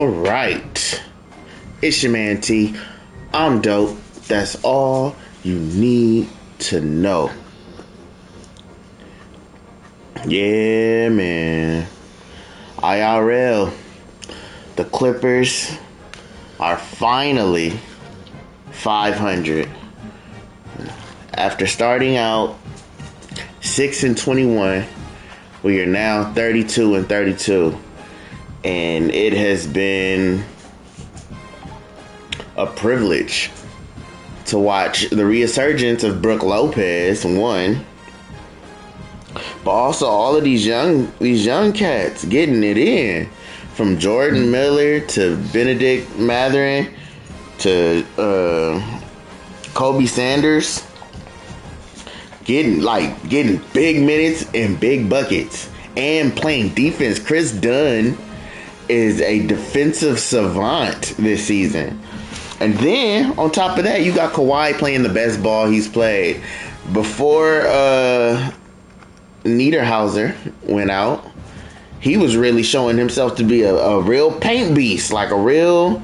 Alright, it's your man T. I'm dope. That's all you need to know. Yeah, man. IRL. The Clippers are finally 500. After starting out 6-21, we are now 32-32. And it has been a privilege to watch the resurgence of Brook Lopez, one, but also all of these young cats getting it in, from Jordan Miller to Benedict Mathurin to Kobe Sanders, getting big minutes and big buckets and playing defense. Chris Dunn is a defensive savant this season. And then, on top of that, you got Kawhi playing the best ball he's played. Before Niederhauser went out, he was really showing himself to be a real paint beast, like a real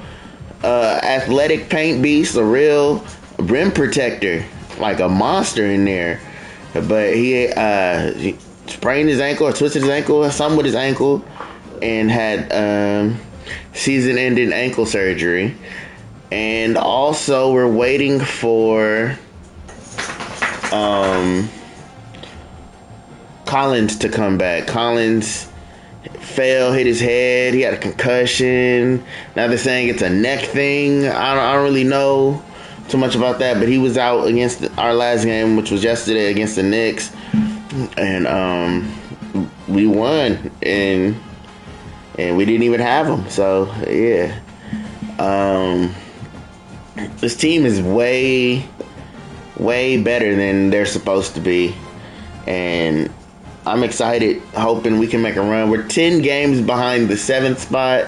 athletic paint beast, a real rim protector, like a monster in there. But he sprained his ankle or twisted his ankle or something with his ankle, and had season-ending ankle surgery. And also, we're waiting for Collins to come back. Collins fell, hit his head. He had a concussion. Now they're saying it's a neck thing. I don't really know too much about that, but he was out against our last game, which was yesterday against the Knicks. And we won. And we didn't even have him. So, yeah. This team is way, way better than they're supposed to be. And I'm excited, hoping we can make a run. We're 10 games behind the 7th spot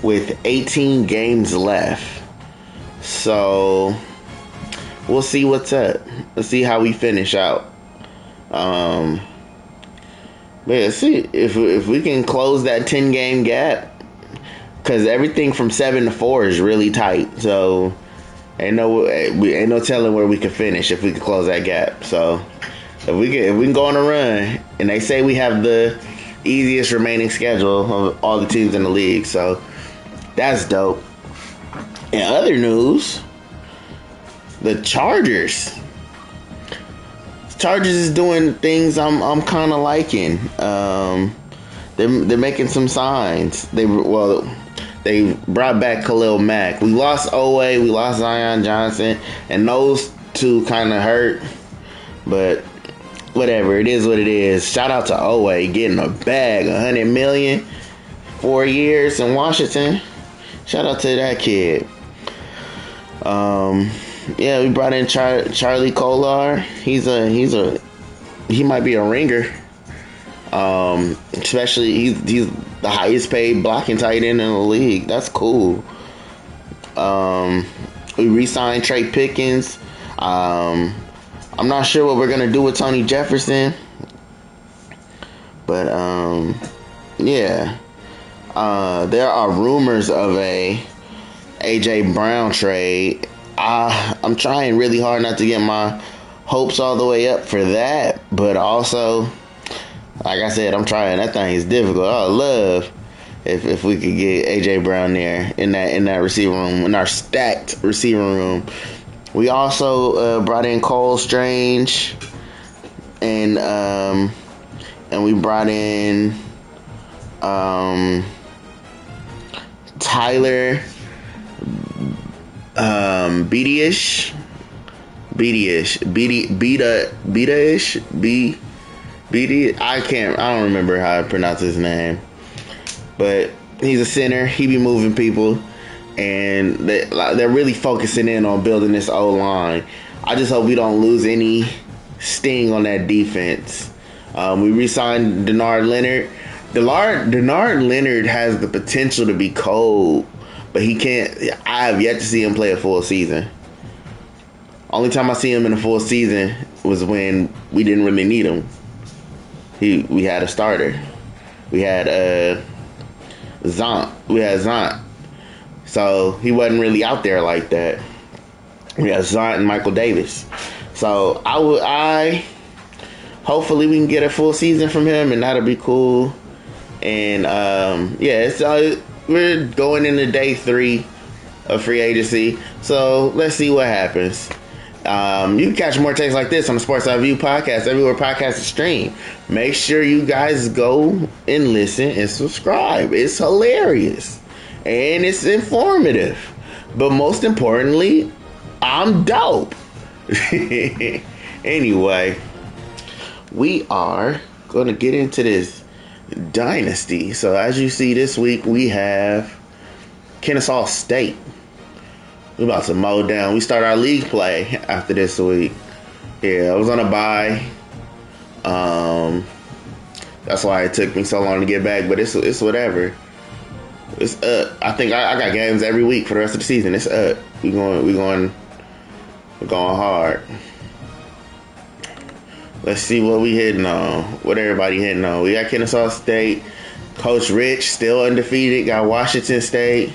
with 18 games left. So, we'll see what's up. Let's see how we finish out. But let's see if we can close that 10-game gap, because everything from 7 to 4 is really tight. So ain't no telling where we can finish if we can close that gap. So if we can go on a run, and they say we have the easiest remaining schedule of all the teams in the league, so that's dope. In other news, the Chargers is doing things I'm kind of liking. They're making some signs. They brought back Khalil Mack. We lost Owe, we lost Zion Johnson, and those two kind of hurt. But whatever, it is what it is. Shout out to Owe getting a bag, $100 million, 4 years in Washington. Shout out to that kid. Yeah, we brought in Charlie Kolar. He might be a ringer. Especially he's the highest paid blocking tight end in the league. That's cool. We re-signed Trey Pickens. I'm not sure what we're gonna do with Tony Jefferson, but yeah. There are rumors of a AJ Brown trade. I'm trying really hard not to get my hopes all the way up for that, but also, like I said, I'm trying. That thing is difficult. I would love if we could get AJ Brown there in that receiver room, in our stacked receiver room. We also brought in Cole Strange, and we brought in Tyler Beta-ish. I don't remember how I pronounce his name, but he's a center. He be moving people, and they're really focusing in on building this O-line. I just hope we don't lose any sting on that defense. We re-signed Denard Leonard. Denard Leonard has the potential to be cold, but he can't. I have yet to see him play a full season. Only time I see him in a full season was when we didn't really need him. We had a starter. We had Zont. So he wasn't really out there like that. We got Zont and Michael Davis. So I hopefully we can get a full season from him, and that'll be cool. And we're going into day 3 of free agency. So let's see what happens. You can catch more takes like this on the Sports Eye View podcast, everywhere podcasts are streamed. Make sure you guys go and listen and subscribe. It's hilarious and it's informative. But most importantly, I'm dope. Anyway, we are going to get into this Dynasty. So as you see this week, we have Kennesaw State. We're about to mow down. We start our league play after this week. Yeah, I was on a bye. That's why it took me so long to get back. But it's whatever. It's up. I think I got games every week for the rest of the season. It's up. We're going hard. Let's see what we hitting on. What everybody hitting on. We got Kennesaw State. Coach Rich still undefeated. Got Washington State.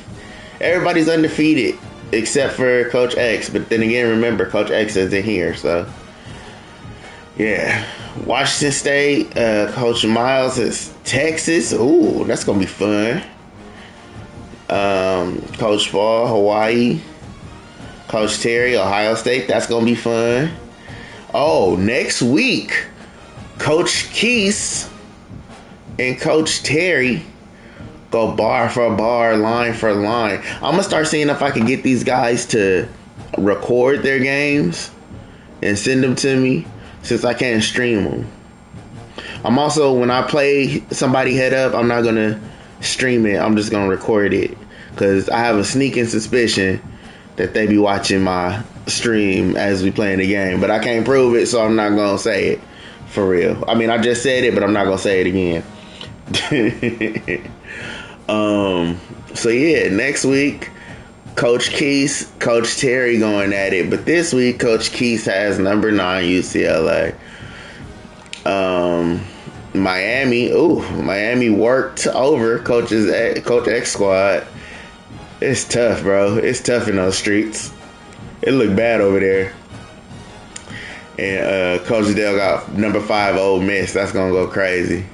Everybody's undefeated except for Coach X. But then again, remember, Coach X isn't here. So, yeah. Washington State. Coach Miles is Texas. Ooh, that's going to be fun. Coach Fall, Hawaii. Coach Terry, Ohio State. That's going to be fun. Oh, next week, Coach Keese and Coach Terry go bar for bar, line for line. I'm going to start seeing if I can get these guys to record their games and send them to me since I can't stream them. I'm also, when I play somebody head up, I'm not going to stream it. I'm just going to record it because I have a sneaking suspicion that they be watching my stream as we playing the game. But I can't prove it, so I'm not going to say it for real. I mean, I just said it, but I'm not going to say it again. So yeah, next week, Coach Keese, Coach Terry going at it. But this week, Coach Keese has number 9 UCLA. Miami worked over Coach X squad. It's tough, bro. It's tough in those streets. It looked bad over there. And Coach Dale got number 5 Ole Miss. That's going to go crazy.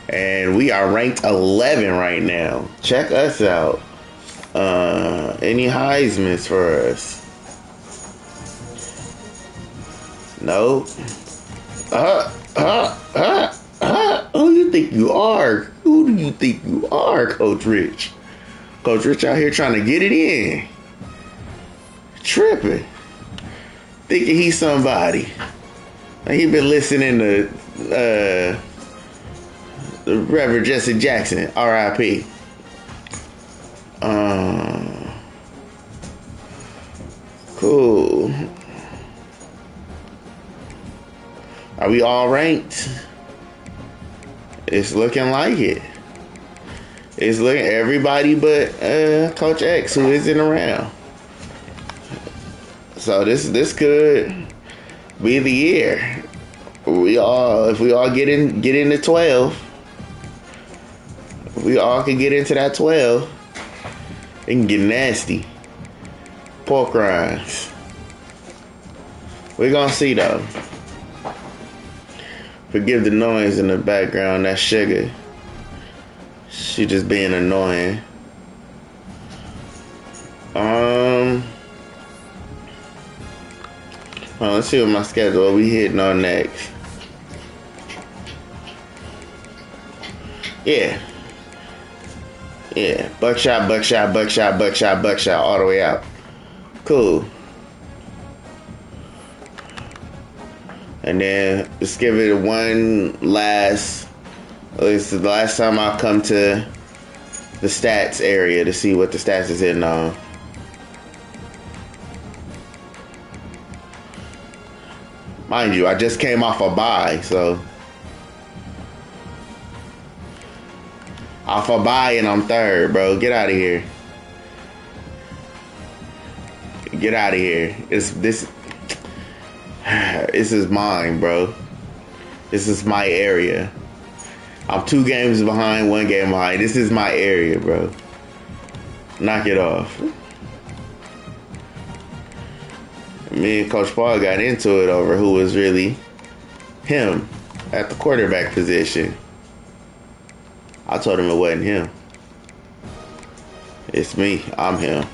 And we are ranked 11 right now. Check us out. Any Heismans for us? Nope. Who do you think you are? Who do you think you are, Coach Rich? Coach Rich out here trying to get it in. Tripping. Thinking he's somebody. And he been listening to the Reverend Jesse Jackson, R.I.P. Cool. Are we all ranked? It's looking like it. It's looking everybody but Coach X, who isn't around. So this could be the year. If we all get into 12, if we all can get into that 12, it can get nasty. Pork rinds. We're gonna see though. Forgive the noise in the background. That's Sugar. She just being annoying. Let's see what my schedule. What we hitting on next? Yeah. Buckshot, all the way out. Cool. And then let's give it one last. This is the last time I'll come to the stats area to see what the stats is hitting on. Mind you, I just came off a bye, so. Off a bye and I'm 3rd, bro. Get out of here. Get out of here. This is mine, bro. This is my area. I'm 2 games behind, 1 game behind. This is my area, bro. Knock it off. Me and Coach Paul got into it over who was really him at the quarterback position. I told him it wasn't him. It's me. I'm him.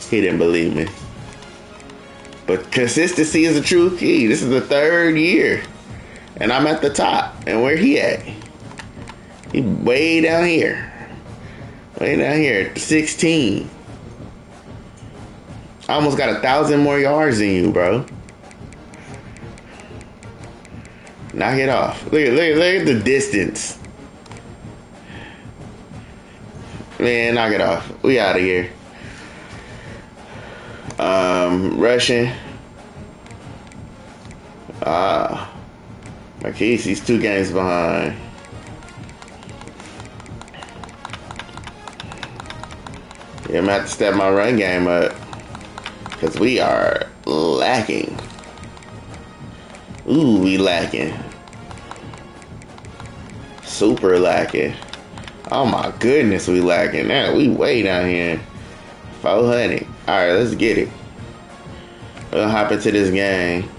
He didn't believe me. But consistency is a true key. This is the 3rd year. And I'm at the top. And where he at? He way down here. Way down here at 16. I almost got 1,000 more yards than you, bro. Knock it off. Look at the distance. Man, knock it off. We out of here. Rushing. Marquise, he's 2 games behind. Yeah, I'm gonna have to step my run game up. Because we are lacking. Ooh, we lacking. Super lacking. Oh my goodness, we lacking. Now we way down here. 400. Alright, let's get it. We're gonna hop into this game.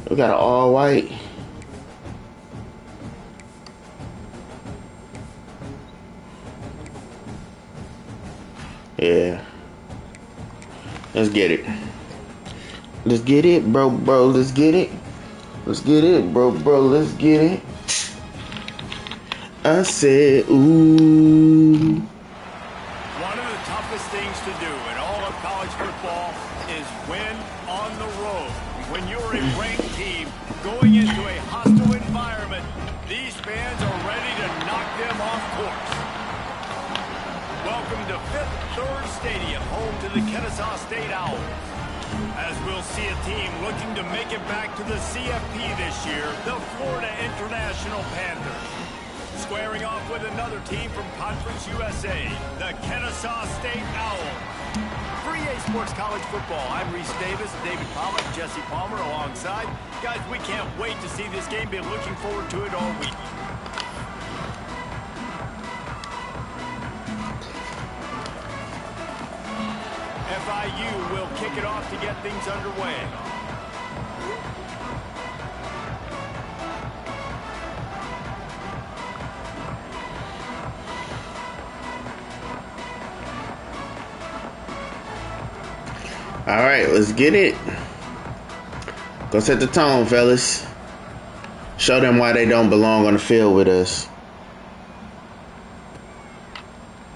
We got an all white. Yeah. Let's get it. Let's get it, bro. Let's get it. Let's get it, bro. Let's get it. I said, ooh. One of the toughest things to do in all of college football is win on the road. When you're a ranked team going into a hostile environment, these fans are ready to knock them off course. Welcome to Fifth Third Stadium, home to the Kennesaw State Owls. As we'll see a team looking to make it back to the CFP this year, the Florida International Panthers. Squaring off with another team from Conference USA, the Kennesaw State Owls. For EA Sports College Football, I'm Reese Davis, David Pollock, Jesse Palmer alongside. Guys, we can't wait to see this game. Been looking forward to it all week. FIU will kick it off to get things underway. All right, let's get it. Go set the tone, fellas. Show them why they don't belong on the field with us.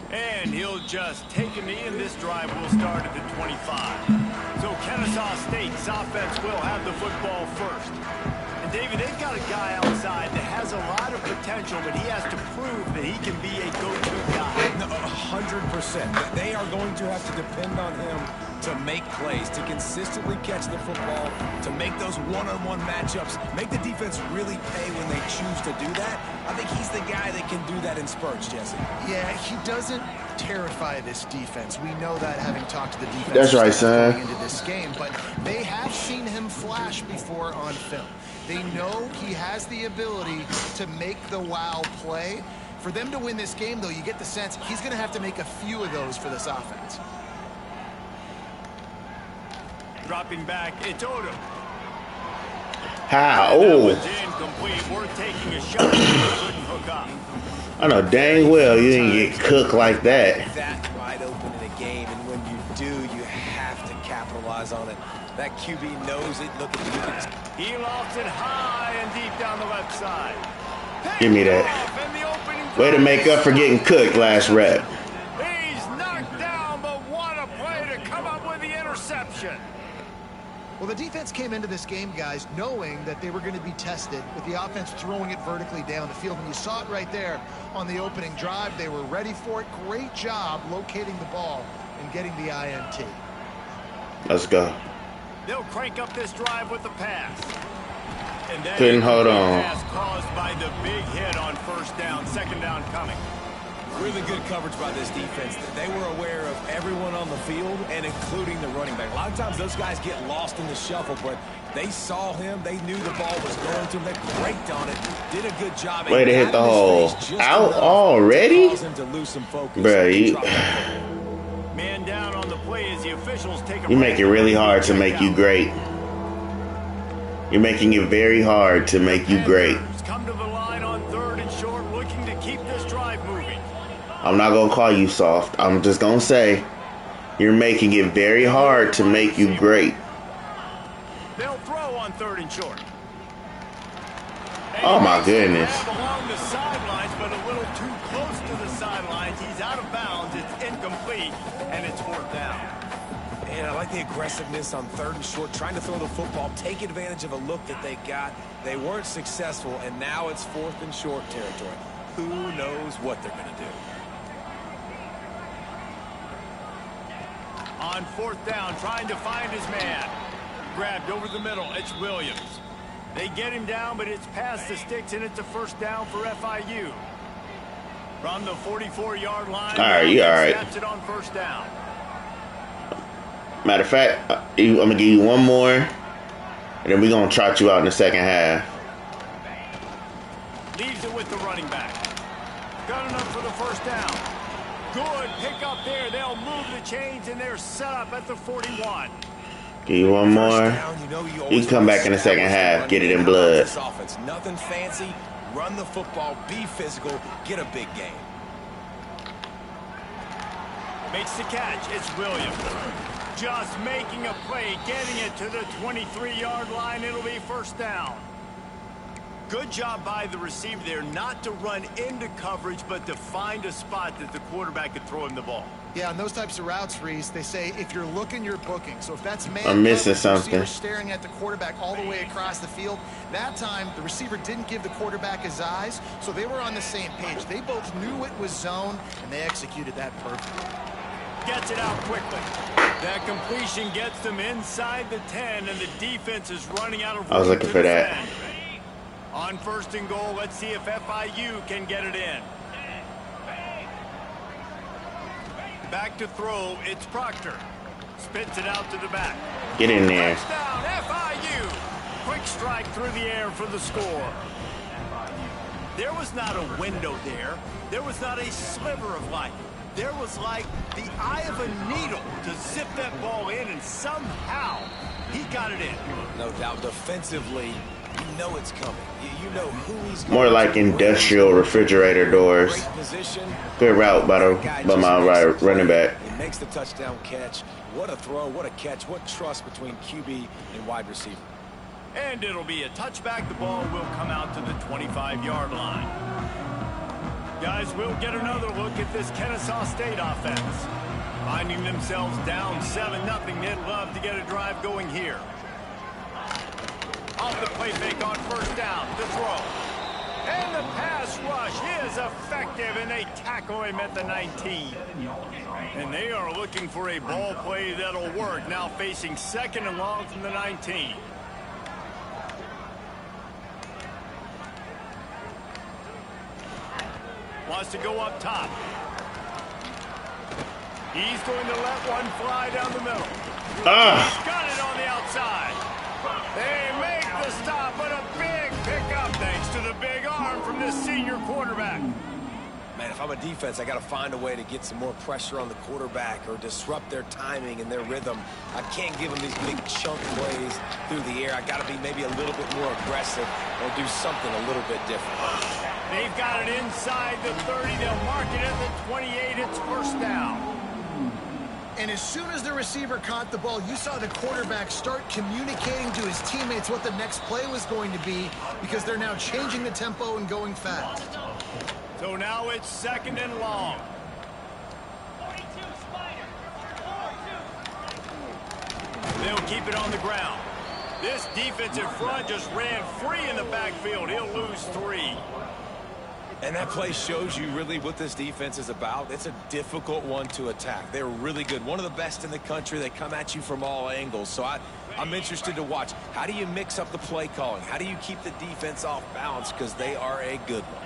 And he'll just take a knee, and this drive will start at the 25. So Kennesaw State's offense will have the football first. And David, they've got a guy outside that has a lot of potential, but he has to prove that he can be a go-to guy. 100%. They are going to have to depend on him to make plays, to consistently catch the football, to make those one-on-one matchups, make the defense really pay when they choose to do that. I think he's the guy that can do that in spurts, Jesse. Yeah, he doesn't terrify this defense. We know that, having talked to the defense. That's right, son. Going into this game, but they have seen him flash before on film. They know he has the ability to make the wow play. For them to win this game, though, you get the sense he's going to have to make a few of those for this offense. Dropping back, it's Odom. How? That Oh, was incomplete. We're taking a shot. Couldn't hook up. I know dang well you didn't get cooked like that. That wide open in a game, and when you do, you have to capitalize on it. That QB knows it. Look at the He lofts it high and deep down the left side. Give me that. Way to make up for getting cooked last rep. He's knocked down, but what a play to come up with the interception. Well, the defense came into this game, guys, knowing that they were going to be tested with the offense throwing it vertically down the field. And you saw it right there on the opening drive. They were ready for it. Great job locating the ball and getting the INT. Let's go. They'll crank up this drive with the pass. And then Couldn't hold on. Pass caused by the big hit on first down, second down coming. Really good coverage by this defense. They were aware of everyone on the field and including the running back. A lot of times those guys get lost in the shuffle, but they saw him. They knew the ball was going to him. They braked on it. Did a good job. Way to hit the hole. Out already? Bruh, Man down on the play as the officials take a you make it really hard to make you great. You're making it very hard to make you great. Come to the line on 3rd and short, looking to keep this drive moving. I'm not gonna call you soft. I'm just gonna say you're making it very hard to make you great. They'll throw on 3rd and short. Oh my goodness. Along the sidelines, but a little too close to the sidelines. He's out of bounds. It's incomplete, and it's 4th down. And I like the aggressiveness on 3rd and short, trying to throw the football, take advantage of a look that they got. They weren't successful, and now it's 4th and short territory. Who knows what they're going to do? On 4th down, trying to find his man. Grabbed over the middle. It's Williams. They get him down, but it's past the sticks, and it's a 1st down for FIU. From the 44-yard line, all right, you all right. Snaps it on 1st down. Matter of fact, I'm going to give you one more, and then we're going to trot you out in the second half. Leaves it with the running back. Got enough for the 1st down. Good pick up there. They'll move the chains, and they're set up at the 41. Give you one more. You can come back in the second half. Get it in blood. Nothing fancy. Run the football. Be physical. Get a big game. Makes the catch. It's Williams. Just making a play, getting it to the 23-yard line. It'll be 1st down. Good job by the receiver there not to run into coverage, but to find a spot that the quarterback could throw him the ball. Yeah, on those types of routes, Reese, they say if you're looking, you're booking. So if that's man, I'm missing something. Staring at the quarterback all the way across the field. That time, the receiver didn't give the quarterback his eyes, so they were on the same page. They both knew it was zone, and they executed that perfectly. Gets it out quickly. That completion gets them inside the 10, and the defense is running out of room. I was looking for that. On 1st and goal, let's see if FIU can get it in. Back to throw, it's Proctor. Spits it out to the back. Get in there. Touchdown, FIU. Quick strike through the air for the score. There was not a window there. There was not a sliver of light. There was like the eye of a needle to zip that ball in, and somehow he got it in. No doubt defensively, you know it's coming. You know who he's going. More like industrial refrigerator doors. Great position. Good route by my running back. He makes the touchdown catch. What a throw, what a catch, what trust between QB and wide receiver. And it'll be a touchback. The ball will come out to the 25-yard line. Guys, we'll get another look at this Kennesaw State offense. Finding themselves down 7-0, they'd love to get a drive going here. Off the play fake on 1st down, the throw. And the pass rush is effective, and they tackle him at the 19. And they are looking for a ball play that'll work, now facing 2nd and long from the 19. Wants to go up top. He's going to let one fly down the middle. He's got it on the outside. They make the stop, but a big pickup thanks to the big arm from this senior quarterback. Man, if I'm a defense, I got to find a way to get some more pressure on the quarterback or disrupt their timing and their rhythm. I can't give them these big chunk plays through the air. I got to be maybe a little bit more aggressive or do something a little bit different. They've got it inside the 30. They'll mark it at the 28. It's 1st down. And as soon as the receiver caught the ball, you saw the quarterback start communicating to his teammates what the next play was going to be, because they're now changing the tempo and going fast. So now it's 2nd and long. They'll keep it on the ground. This defensive front just ran free in the backfield. He'll lose 3. And that play shows you really what this defense is about. It's a difficult one to attack. They're really good. One of the best in the country. They come at you from all angles. So I'm interested to watch. How do you mix up the play calling? How do you keep the defense off balance? Because they are a good one.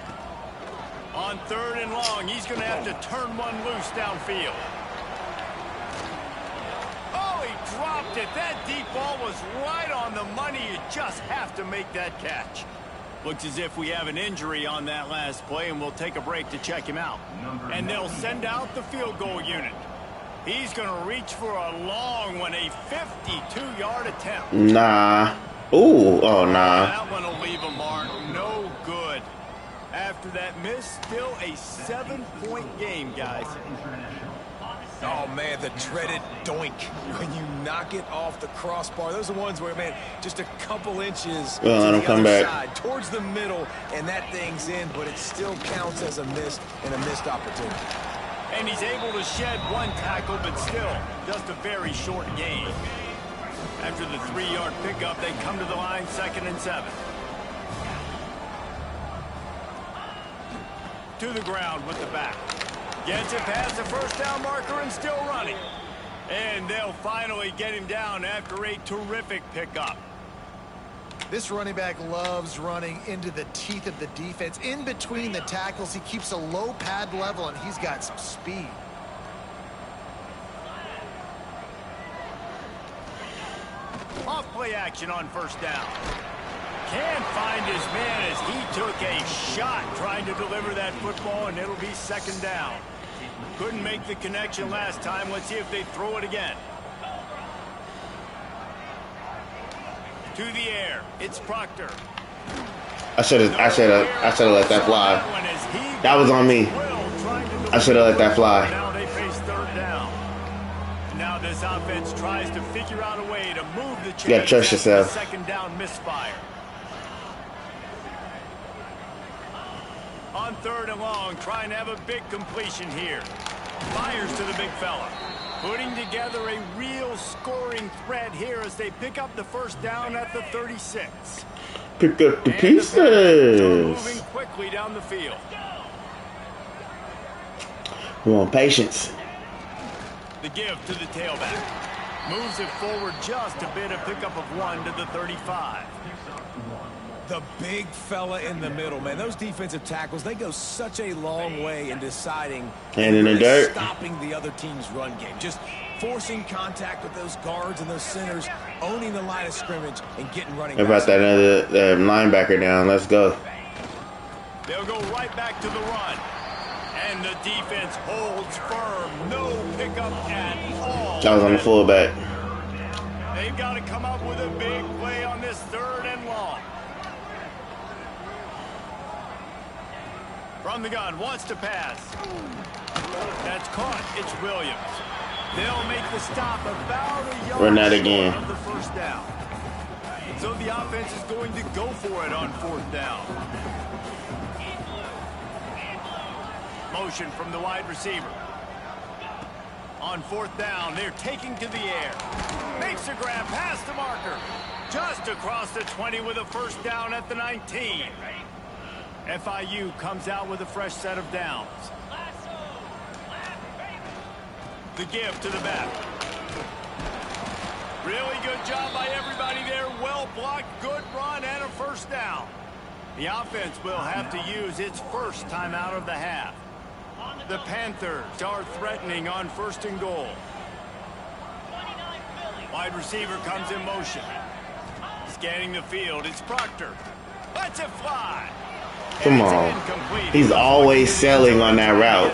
On 3rd and long, he's going to have to turn one loose downfield. Oh, he dropped it. That deep ball was right on the money. You just have to make that catch. Looks as if we have an injury on that last play, and we'll take a break to check him out. And they'll send out the field goal unit. He's going to reach for a long one, a 52-yard attempt. Nah. Ooh, oh, nah. That one will leave a mark. No good. After that miss, still a 7-point game, guys. Oh, man, the dreaded doink when you knock it off the crossbar. Those are ones where, man, just a couple inches to let him the come other back side, towards the middle, and that thing's in, but it still counts as a miss and a missed opportunity. And he's able to shed one tackle, but still just a very short gain. After the 3-yard pickup, they come to the line, 2nd and 7. To the ground with the back. Gets it past the first down marker and still running. And they'll finally get him down after a terrific pickup. This running back loves running into the teeth of the defense. In between the tackles, he keeps a low pad level, and he's got some speed. Off play action on 1st down. Can't find his man as he took a shot trying to deliver that football, and it'll be 2nd down. Couldn't make the connection last time. Let's see if they throw it again. To the air. It's Proctor. I should have let that fly. That was on me. I should have let that fly. Now they face 3rd down. Now this offense tries to figure out a way to move the chains. You gotta trust yourself. 2nd down misfire. On 3rd and long, trying to have a big completion here. Fires to the big fella. Putting together a real scoring threat here as they pick up the 1st down at the 36. Pick up the And pieces. the moving quickly down the field. We want patience. The give to the tailback. Moves it forward just a bit, a pickup of 1 to the 35. The big fella in the middle, man. Those defensive tackles, they go such a long way in deciding and in the dirt, stopping the other team's run game. Just forcing contact with those guards and those centers, owning the line of scrimmage, and getting running. How about that other linebacker down? Let's go. They'll go right back to the run. And the defense holds firm. No pickup at all. That was on the fullback. They've got to come up with a big play on this 3rd and long. From the gun, wants to pass. That's caught. It's Williams. They'll make the stop about a yard Run that again. short of the 1st down. So the offense is going to go for it on 4th down. Motion from the wide receiver. On 4th down, they're taking to the air. Makes a grab past the marker. Just across the 20 with a 1st down at the 19. FIU comes out with a fresh set of downs. The give to the back. Really good job by everybody there. Well blocked, good run, and a 1st down. The offense will have to use its 1st timeout of the half. The Panthers are threatening on 1st and goal. Wide receiver comes in motion. Scanning the field, it's Proctor. Lets it fly. Come on. He's always selling on that route.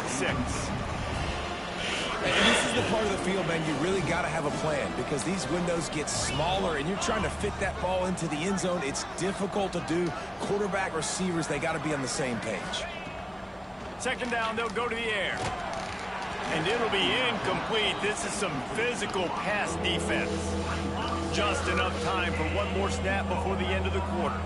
And this is the part of the field, man, you really got to have a plan because these windows get smaller and you're trying to fit that ball into the end zone. It's difficult to do. Quarterback, receivers, they got to be on the same page. 2nd down, they'll go to the air. And it'll be incomplete. This is some physical pass defense. Just enough time for one more snap before the end of the quarter.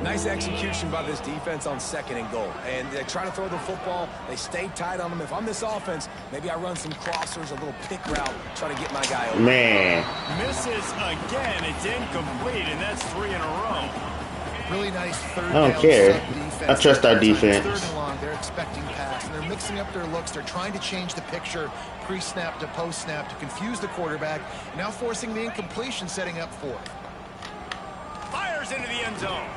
Nice execution by this defense on 2nd and goal. And they try to throw the football. They stay tight on them. If I'm this offense, maybe I run some crossers, a little pick route, try to get my guy over. Man. Misses again. It's incomplete, and that's 3 in a row. Really nice 3rd I don't care. I trust our defense. 3rd and long, they're expecting pass, and they're mixing up their looks. They're trying to change the picture pre-snap to post-snap to confuse the quarterback, and now forcing the incompletion, setting up 4th. Fires into the end zone.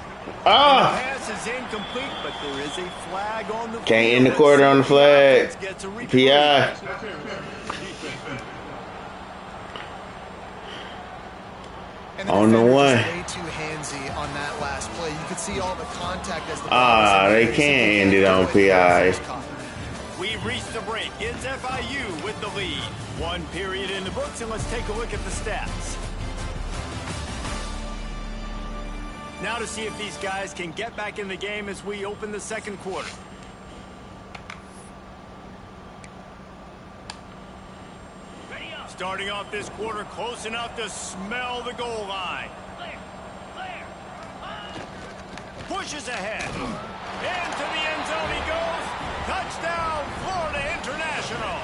Ah! Pass is incomplete, but there is a flag on the Can't field end the that quarter on the says flag. offense gets a reprieve. PI. And the On the defender one. just way too handsy on that last play. You could see all the contact as the ball Ah, was in they the air. can't end it do on PI. We've reached the break. It's FIU with the lead. One period in the books, and let's take a look at the stats. Now to see if these guys can get back in the game as we open the second quarter. Starting off this quarter close enough to smell the goal line. Pushes ahead. Into the end zone he goes. Touchdown, Florida International.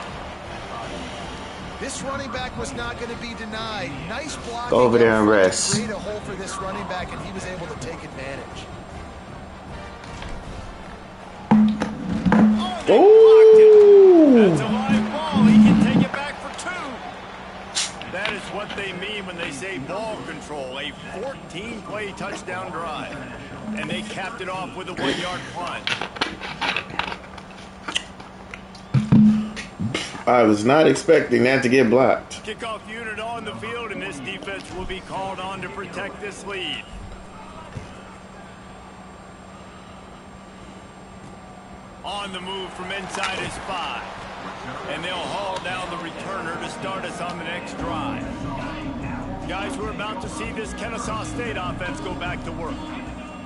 This running back was not going to be denied. Nice blocking. Go over there and rest. Create a hole for this running back, and he was able to take advantage. Ooh. That's a live ball. He can take it back for two. That is what they mean when they say ball control. A 14-play touchdown drive. And they capped it off with a 1-yard punt. I was not expecting that to get blocked. Kickoff unit on the field, and this defense will be called on to protect this lead. On the move from inside his 5. And they'll haul down the returner to start us on the next drive. Guys, we're about to see this Kennesaw State offense go back to work.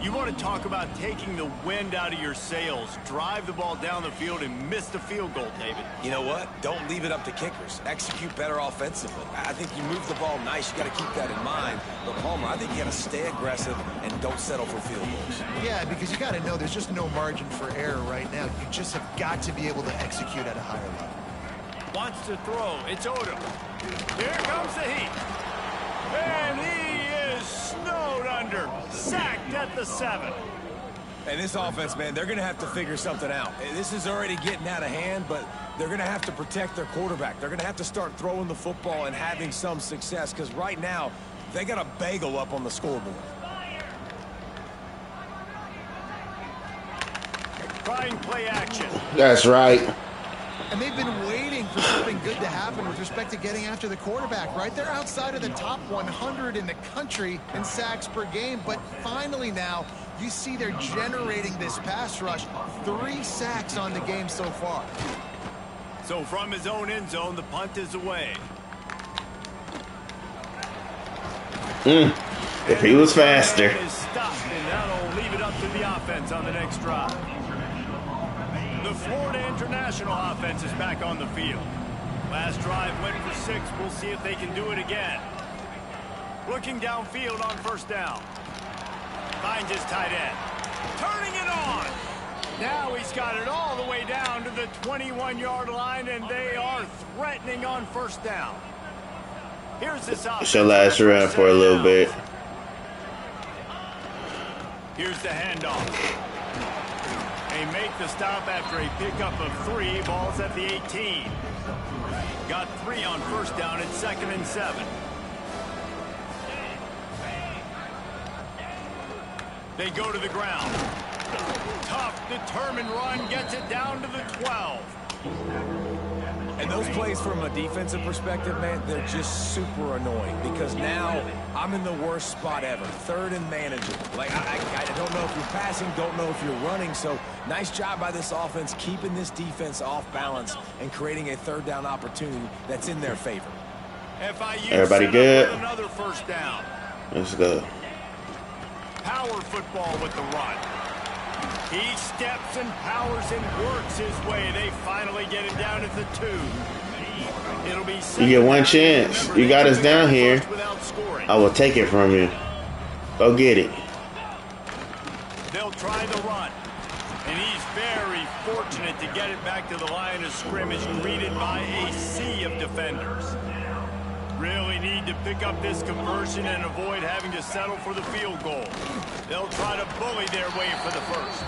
You want to talk about taking the wind out of your sails. Drive the ball down the field and miss the field goal, David. You know what? Don't leave it up to kickers. Execute better offensively. I think you move the ball nice. You got to keep that in mind. But, Palmer, I think you got to stay aggressive and don't settle for field goals. Yeah, because you got to know there's just no margin for error right now. You just have got to be able to execute at a higher level. Wants to throw. It's Odom. Here comes the heat. And he is snowed under. Sacked at the 7. And this offense, man, they're going to have to figure something out. This is already getting out of hand, but they're going to have to protect their quarterback. They're going to have to start throwing the football and having some success, because right now, they got a bagel up on the scoreboard. Trying play action. That's right. And they've been waiting for something good to happen with respect to getting after the quarterback, right? They're outside of the top 100 in the country in sacks per game, but finally now you see they're generating this pass rush. 3 sacks on the game so far. So from his own end zone, the punt is away. If he was faster. Is stopped, and that'll leave it up to the offense on the next drive. The Florida International offense is back on the field. Last drive went for 6. We'll see if they can do it again. Looking downfield on first down. Finds his tight end. Turning it on. Now he's got it all the way down to the 21-yard line, and they are threatening on first down. Here's this offense. She'll last around for a little bit. Here's the handoff. They make the stop after a pickup of 3. Ball's at the 18. Got 3 on first down at 2nd and 7. They go to the ground. Tough, determined run gets it down to the 12. And those plays from a defensive perspective, man, they're just super annoying because now I'm in the worst spot ever. 3rd and manageable. Like, I don't know if you're passing, don't know if you're running. So nice job by this offense keeping this defense off balance and creating a 3rd down opportunity that's in their favor. FIU Everybody good? Another first down. Let's go. Power football with the run. He steps and powers and works his way. They finally get him down at the 2. It'll be You get one chance. You got us down here. I will take it from you. Go get it. They'll try the run. And he's very fortunate to get it back to the line of scrimmage, greeted by a sea of defenders. Really need to pick up this conversion and avoid having to settle for the field goal. They'll try to bully their way for the first.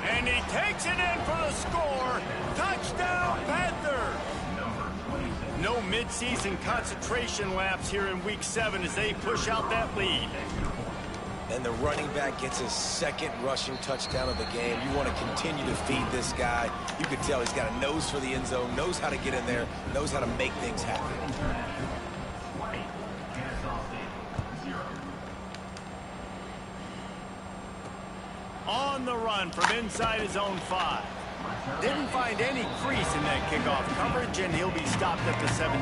And he takes it in for the score. Touchdown, Panthers! No midseason concentration laps here in Week 7 as they push out that lead. and the running back gets his second rushing touchdown of the game. You want to continue to feed this guy. You can tell he's got a nose for the end zone, knows how to get in there, knows how to make things happen. On the run from inside his own 5. Didn't find any crease in that kickoff coverage, and he'll be stopped at the 17.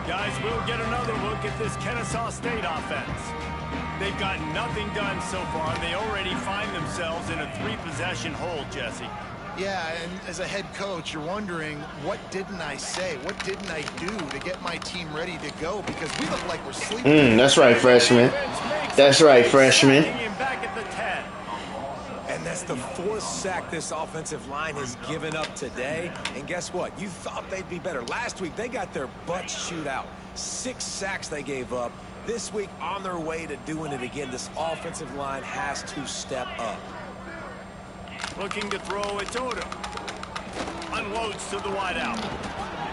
Guys, we'll get another look at this Kennesaw State offense. They've got nothing done so far, and they already find themselves in a 3-possession hole, Jesse. Yeah, and as a head coach, you're wondering, what didn't I say? What didn't I do to get my team ready to go? Because we look like we're sleeping. That's right, freshman. That's right, freshman. Back at the 10. And that's the 4th sack this offensive line has given up today. And guess what? You thought they'd be better. Last week, they got their butts chewed out. 6 sacks they gave up. This week, on their way to doing it again, this offensive line has to step up. Looking to throw, it's Odom. Unloads to the wideout.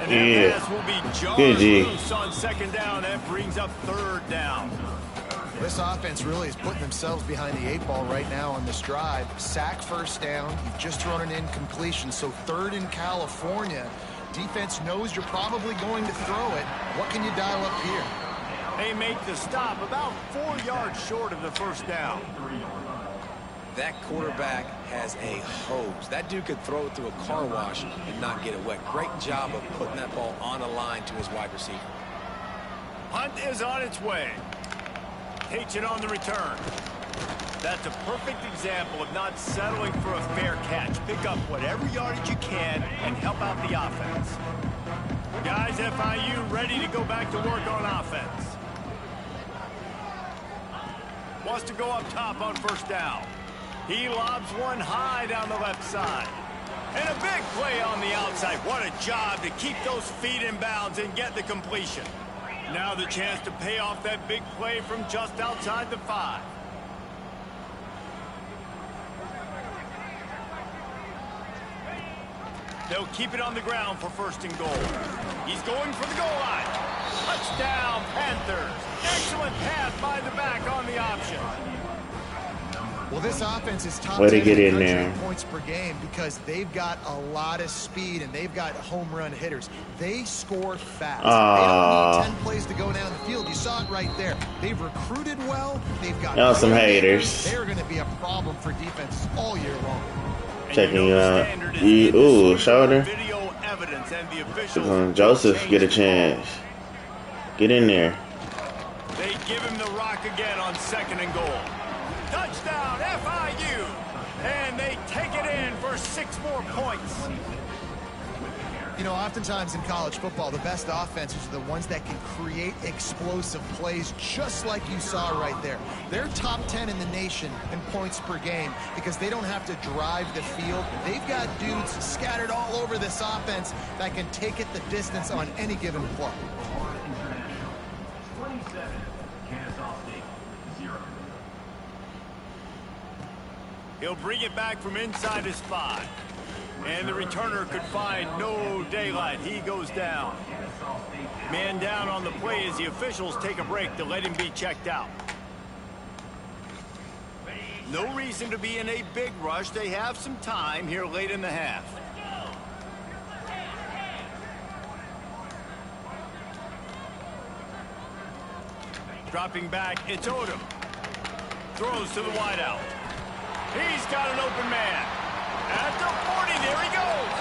And that pass will be jarred loose on 2nd down. That brings up 3rd down. This offense really is putting themselves behind the 8 ball right now on this drive. Sack, 1st down. You've just thrown an incompletion, so 3rd in California. Defense knows you're probably going to throw it. What can you dial up here? They make the stop about 4 yards short of the 1st down. That quarterback has a hose. That dude could throw it through a car wash and not get it wet. Great job of putting that ball on a line to his wide receiver. Hunt is on its way. Takes it on the return. That's a perfect example of not settling for a fair catch. Pick up whatever yardage you can and help out the offense. Guys, FIU ready to go back to work on offense. Wants to go up top on 1st down. He lobs one high down the left side. And a big play on the outside. What a job to keep those feet in bounds and get the completion. Now the chance to pay off that big play from just outside the 5. They'll keep it on the ground for 1st and goal. He's going for the goal line. Touchdown, Panthers. Excellent pass by the back on the option. Well, this offense is top 10 in points per game because they've got a lot of speed and they've got home run hitters. They score fast. They don't need 10 plays to go down the field. You saw it right there. They've recruited well. They've got some haters. They're going to be a problem for defenses all year long. Checking you out. Ooh, shoulder. Joseph get a chance. Get in there. They give him the rock again on 2nd and goal. Touchdown, FIU! And they take it in for 6 more points. You know, oftentimes in college football, the best offenses are the ones that can create explosive plays, just like you saw right there. They're top 10 in the nation in points per game because they don't have to drive the field. They've got dudes scattered all over this offense that can take it the distance on any given play. He'll bring it back from inside his 5. And the returner could find no daylight. He goes down. Man down on the play as the officials take a break to let him be checked out. No reason to be in a big rush. They have some time here late in the half. Dropping back, it's Odom. Throws to the wideout. He's got an open man. At the 40, there he goes.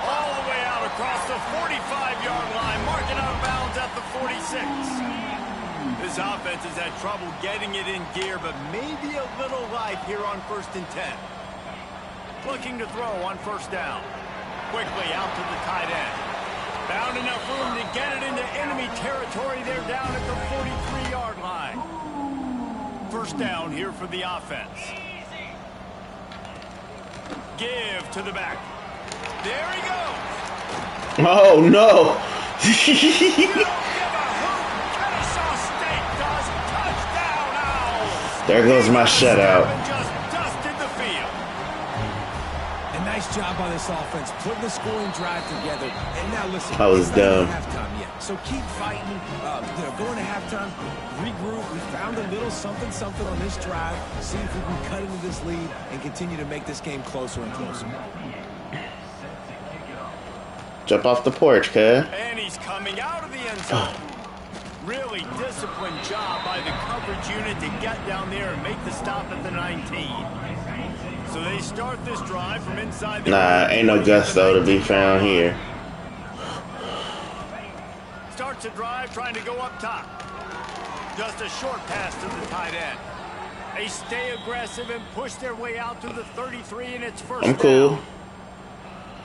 All the way out across the 45-yard line, marking out of bounds at the 46. This offense has had trouble getting it in gear, but maybe a little life here on 1st and 10. Looking to throw on 1st down. Quickly out to the tight end. Found enough room to get it into enemy territory. They're down at the 43-yard line. 1st down here for the offense. Give to the back. There he goes. Oh, no. There goes my shutout. Just dusted the field. A nice job by this offense, putting the scoring drive together. And now listen, That was it's not even dumb. halftime yet. So keep fighting, going to halftime, regroup. We found a little something on this drive. See if we can cut into this lead and continue to make this game closer and closer. Jump off the porch, cuz. And he's coming out of the end zone. Really disciplined job by the coverage unit to get down there and make the stop at the 19. So they start this drive from inside the... Nah, ain't no gusto to be found here. Starts a drive trying to go up top. Just a short pass to the tight end. They stay aggressive and push their way out to the 33, and it's first I'm cool. down.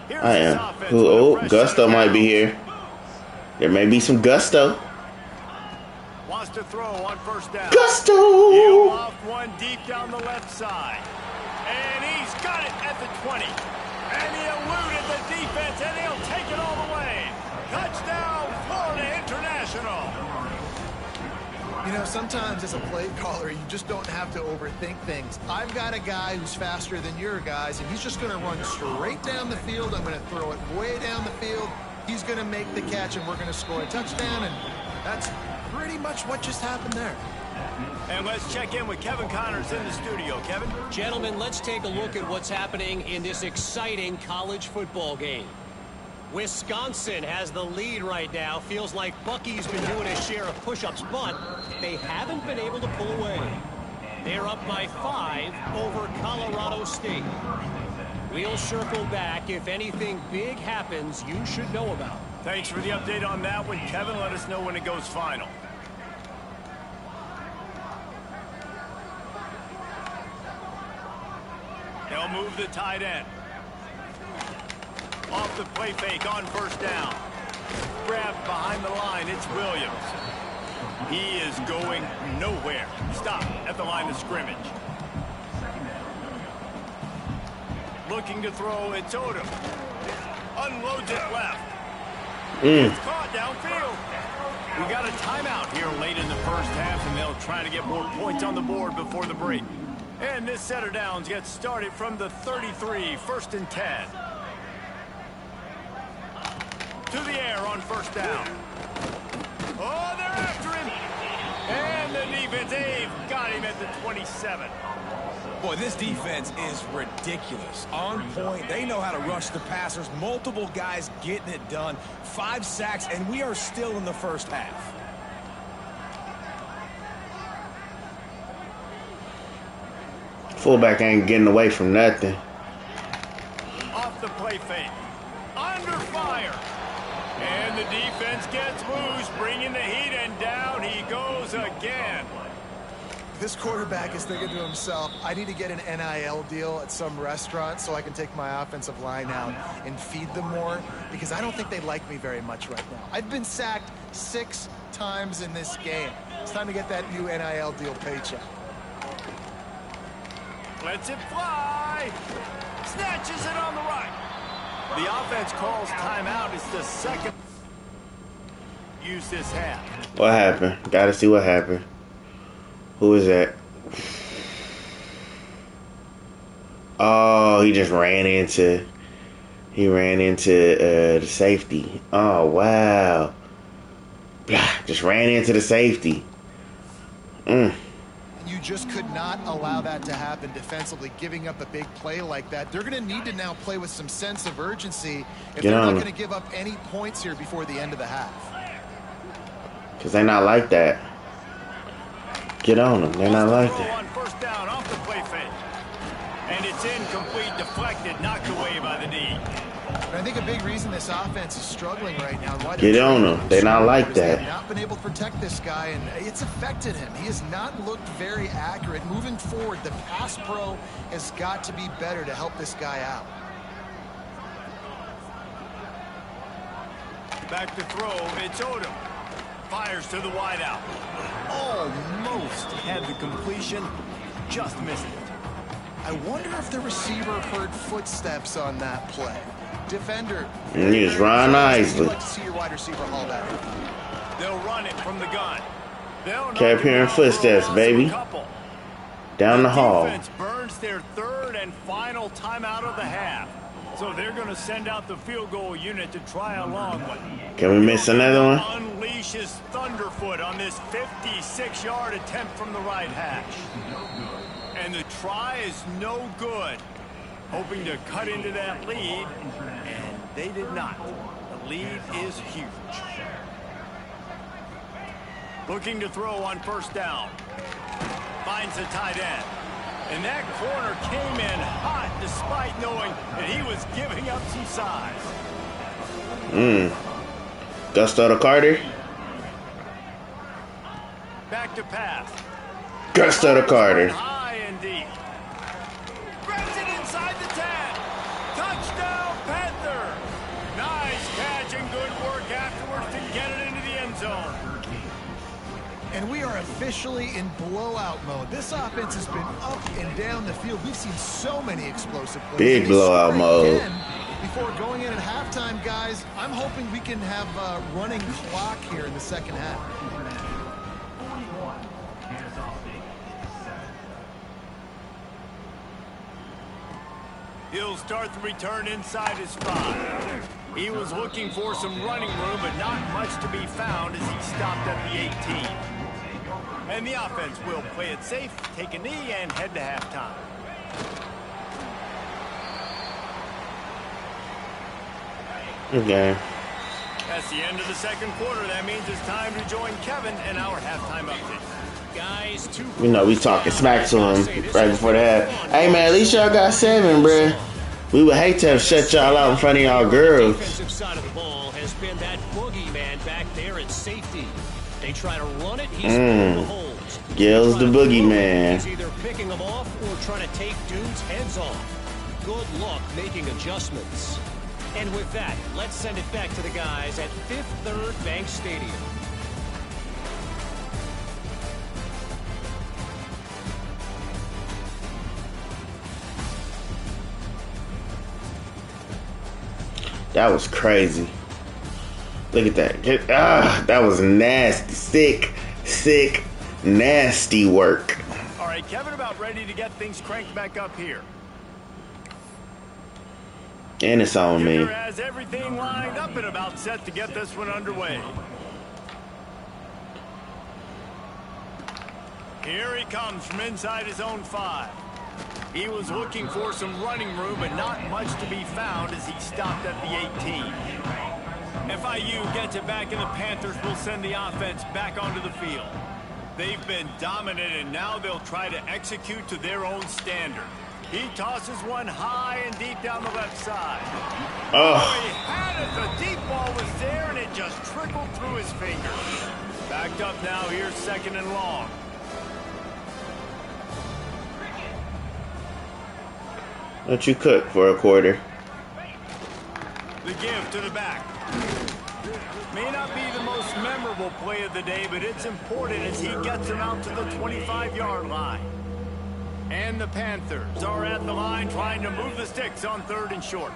Here's I this am. offense Cool. with a Oh, fresh gusto set of might be downs. here. There may be some gusto. Wants to throw on first down. Gusto! He'll off one deep down the left side. And he's got it at the 20. And he eluded the defense, and he'll take it all the way. Touchdown, Florida International. You know, sometimes as a play caller, you just don't have to overthink things. I've got a guy who's faster than your guys, and he's just going to run straight down the field. I'm going to throw it way down the field. He's going to make the catch, and we're going to score a touchdown, and that's pretty much what just happened there. And let's check in with Kevin Connors in the studio. Kevin? Gentlemen, let's take a look at what's happening in this exciting college football game. Wisconsin has the lead right now. Feels like Bucky's been doing his share of push-ups, but they haven't been able to pull away. They're up by 5 over Colorado State. We'll circle back. If anything big happens, you should know about. Thanks for the update on that one, Kevin. Let us know when it goes final. They'll move the tight end. Off the play fake on first down. Grabbed behind the line. It's Williams. He is going nowhere. Stop at the line of scrimmage. Looking to throw. It's Odom. Unloads it left. It's caught downfield. We got a timeout here late in the first half, and they'll try to get more points on the board before the break. And this set of downs gets started from the 33, 1st and 10. To the air on first down. Oh, they're after him. And the defense, they've got him at the 27. Boy, this defense is ridiculous. On point. They know how to rush the passers. Multiple guys getting it done. 5 sacks, and we are still in the first half. Fullback ain't getting away from nothing. Off the play fake. Under fire. And the defense gets loose, bringing the heat, and down he goes again. This quarterback is thinking to himself, I need to get an NIL deal at some restaurant so I can take my offensive line out and feed them more, because I don't think they like me very much right now. I've been sacked 6 times in this game. It's time to get that new NIL deal paycheck. Lets it fly. Snatches it on the right. The offense calls timeout. It's the second use this half. What happened? Gotta see what happened. Who is that? Oh, he just ran into... He ran into the safety. Oh, wow. Just ran into the safety. You just could not allow that to happen defensively, giving up a big play like that. They're going to need to now play with some sense of urgency if they're not going to give up any points here before the end of the half. Because they're not like that. Get on them. They're not like that. On first down, off the play fake. And it's incomplete, deflected, knocked away by the D. I think a big reason this offense is struggling right now. Why Get on them. They're not like that. They've not been able to protect this guy, and it's affected him. He has not looked very accurate. Moving forward, the pass pro has got to be better to help this guy out. Back to throw, it's Odom. Fires to the wideout. Almost had the completion, just missed it. I wonder if the receiver heard footsteps on that play. Defender. He just run nicely. You'd like to see your wide receiver haul that. They'll run it from the gun. Kept hearing footsteps, baby. Down the hall. Defense burns their 3rd and final timeout of the half. So they're going to send out the field goal unit to try a long one. Can we miss another one? Unleash his thunderfoot on this 56-yard attempt from the right hash. And the try is no good. Hoping to cut into that lead, and they did not. The lead is huge. Looking to throw on first down. Finds the tight end. And that corner came in hot despite knowing that he was giving up some size. Gusto to Carter. Back to pass. Gusto to Carter. High and deep. Grabs it inside the 10. Touchdown, Panther. Nice catch and good work afterwards to get it into the end zone. And we are officially in blowout mode. This offense has been up and down the field. We've seen so many explosive plays. Big blowout mode. Before going in at halftime, guys, I'm hoping we can have a running clock here in the second half. He'll start the return inside his 5. He was looking for some running room, but not much to be found as he stopped at the 18. And the offense will play it safe, take a knee, and head to halftime. Okay. That's the end of the second quarter. That means it's time to join Kevin in our halftime update. Guys, You know, we talking smack to him right before the half. Hey, man, at least y'all got 7, bruh. We would hate to have shut y'all out in front of y'all girls. The defensive side of the ball has been that boogeyman back there at safety. They try to run it, he's in the holes. Gil's the boogeyman. He's either picking them off or trying to take dudes' heads off. Good luck making adjustments. And with that, let's send it back to the guys at Fifth Third Bank Stadium. That was crazy. Look at that. That was nasty. Sick, nasty work. All right, Kevin, about ready to get things cranked back up here. And it's on me. Kicker has everything lined up and about set to get this one underway. Here he comes from inside his own 5. He was looking for some running room, but not much to be found as he stopped at the 18. FIU gets it back, and the Panthers will send the offense back onto the field. They've been dominant, and now they'll try to execute to their own standard. He tosses one high and deep down the left side. Oh, he had it. The deep ball was there, and it just trickled through his fingers. Backed up now. Here's second and long. What you cook for a quarter? The give to the back. May not be the most memorable play of the day, but it's important as he gets him out to the 25-yard line. And the Panthers are at the line trying to move the sticks on 3rd and short.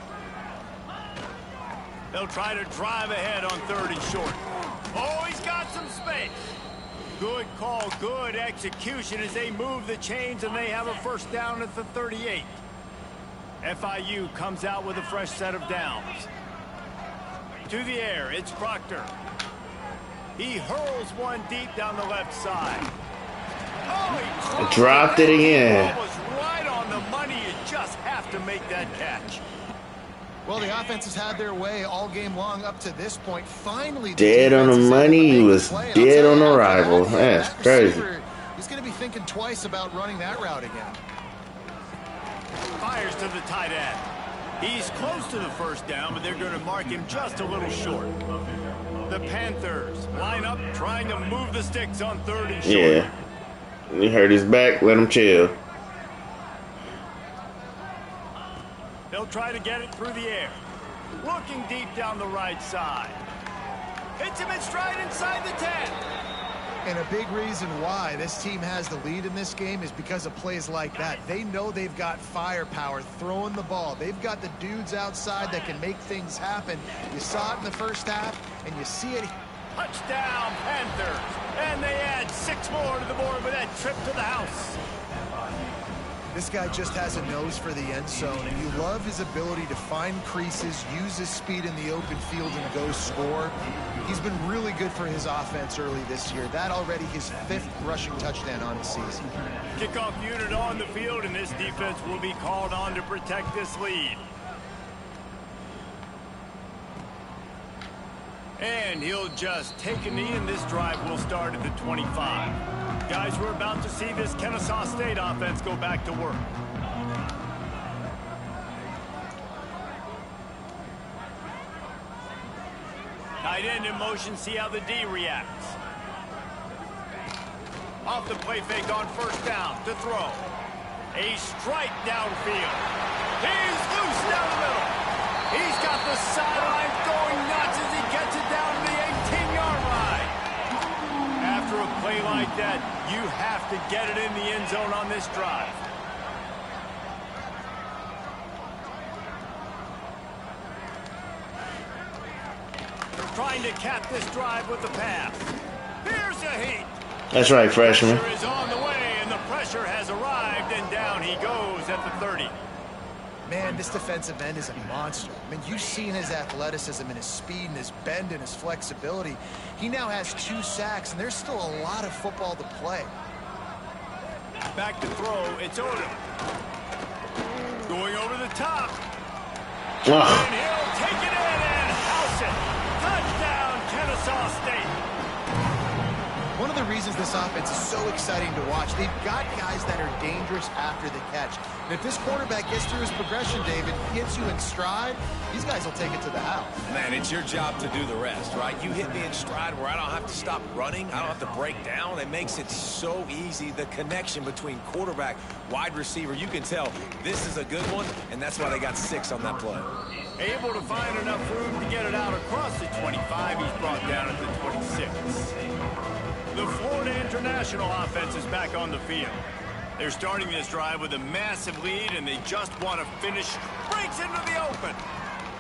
They'll try to drive ahead on 3rd and short. Oh, he's got some space. Good call, good execution as they move the chains, and they have a first down at the 38. FIU comes out with a fresh set of downs. To the air, it's Proctor. He hurls one deep down the left side. Oh, he dropped it again. That was right on the money. You just have to make that catch. Well, the offense has had their way all game long up to this point. Finally, dead on the money. He was dead on arrival. That's crazy. He's going to be thinking twice about running that route again. Fires to the tight end. He's close to the first down, but they're going to mark him just a little short. The Panthers line up trying to move the sticks on 3rd and short. Yeah. He hurt his back. Let him chill. They'll try to get it through the air. Looking deep down the right side. Hits him in stride inside the 10. And a big reason why this team has the lead in this game is because of plays like that. They know they've got firepower throwing the ball. They've got the dudes outside that can make things happen. You saw it in the first half, and you see it. Touchdown, Panthers. And they add 6 more to the board with that trip to the house. This guy just has a nose for the end zone, and you love his ability to find creases, use his speed in the open field, and go score. He's been really good for his offense early this year. That already his 5th rushing touchdown on the season. Kickoff unit on the field, and this defense will be called on to protect this lead. And he'll just take a knee, and this drive will start at the 25. Guys, we're about to see this Kennesaw State offense go back to work. Tight end in motion, see how the D reacts. Off the play fake on first down to throw. A strike downfield. He's loose down the middle. He's got the sidelines going nuts as he gets it down to the 18-yard line. After a play like that, you have to get it in the end zone on this drive. They're trying to cap this drive with the pass. Here's a heat. That's right, freshman. Pressure is on the way, and the pressure has arrived, and down he goes at the 30. Man, this defensive end is a monster. I mean, you've seen his athleticism and his speed and his bend and his flexibility. He now has 2 sacks, and there's still a lot of football to play. Back to throw, it's Odom. Going over the top. And he'll take it in and house it. Touchdown, Kennesaw State. One of the reasons this offense is so exciting to watch, they've got guys that are dangerous after the catch. And if this quarterback gets through his progression, David, gets you in stride, these guys will take it to the house. Man, it's your job to do the rest, right? You hit me in stride where I don't have to stop running. I don't have to break down. It makes it so easy. The connection between quarterback, wide receiver, you can tell this is a good one, and that's why they got 6 on that play. Able to find enough room to get it out across the 25. He's brought down at the 26. The Florida International offense is back on the field. They're starting this drive with a massive lead, and they just want to finish. Breaks into the open.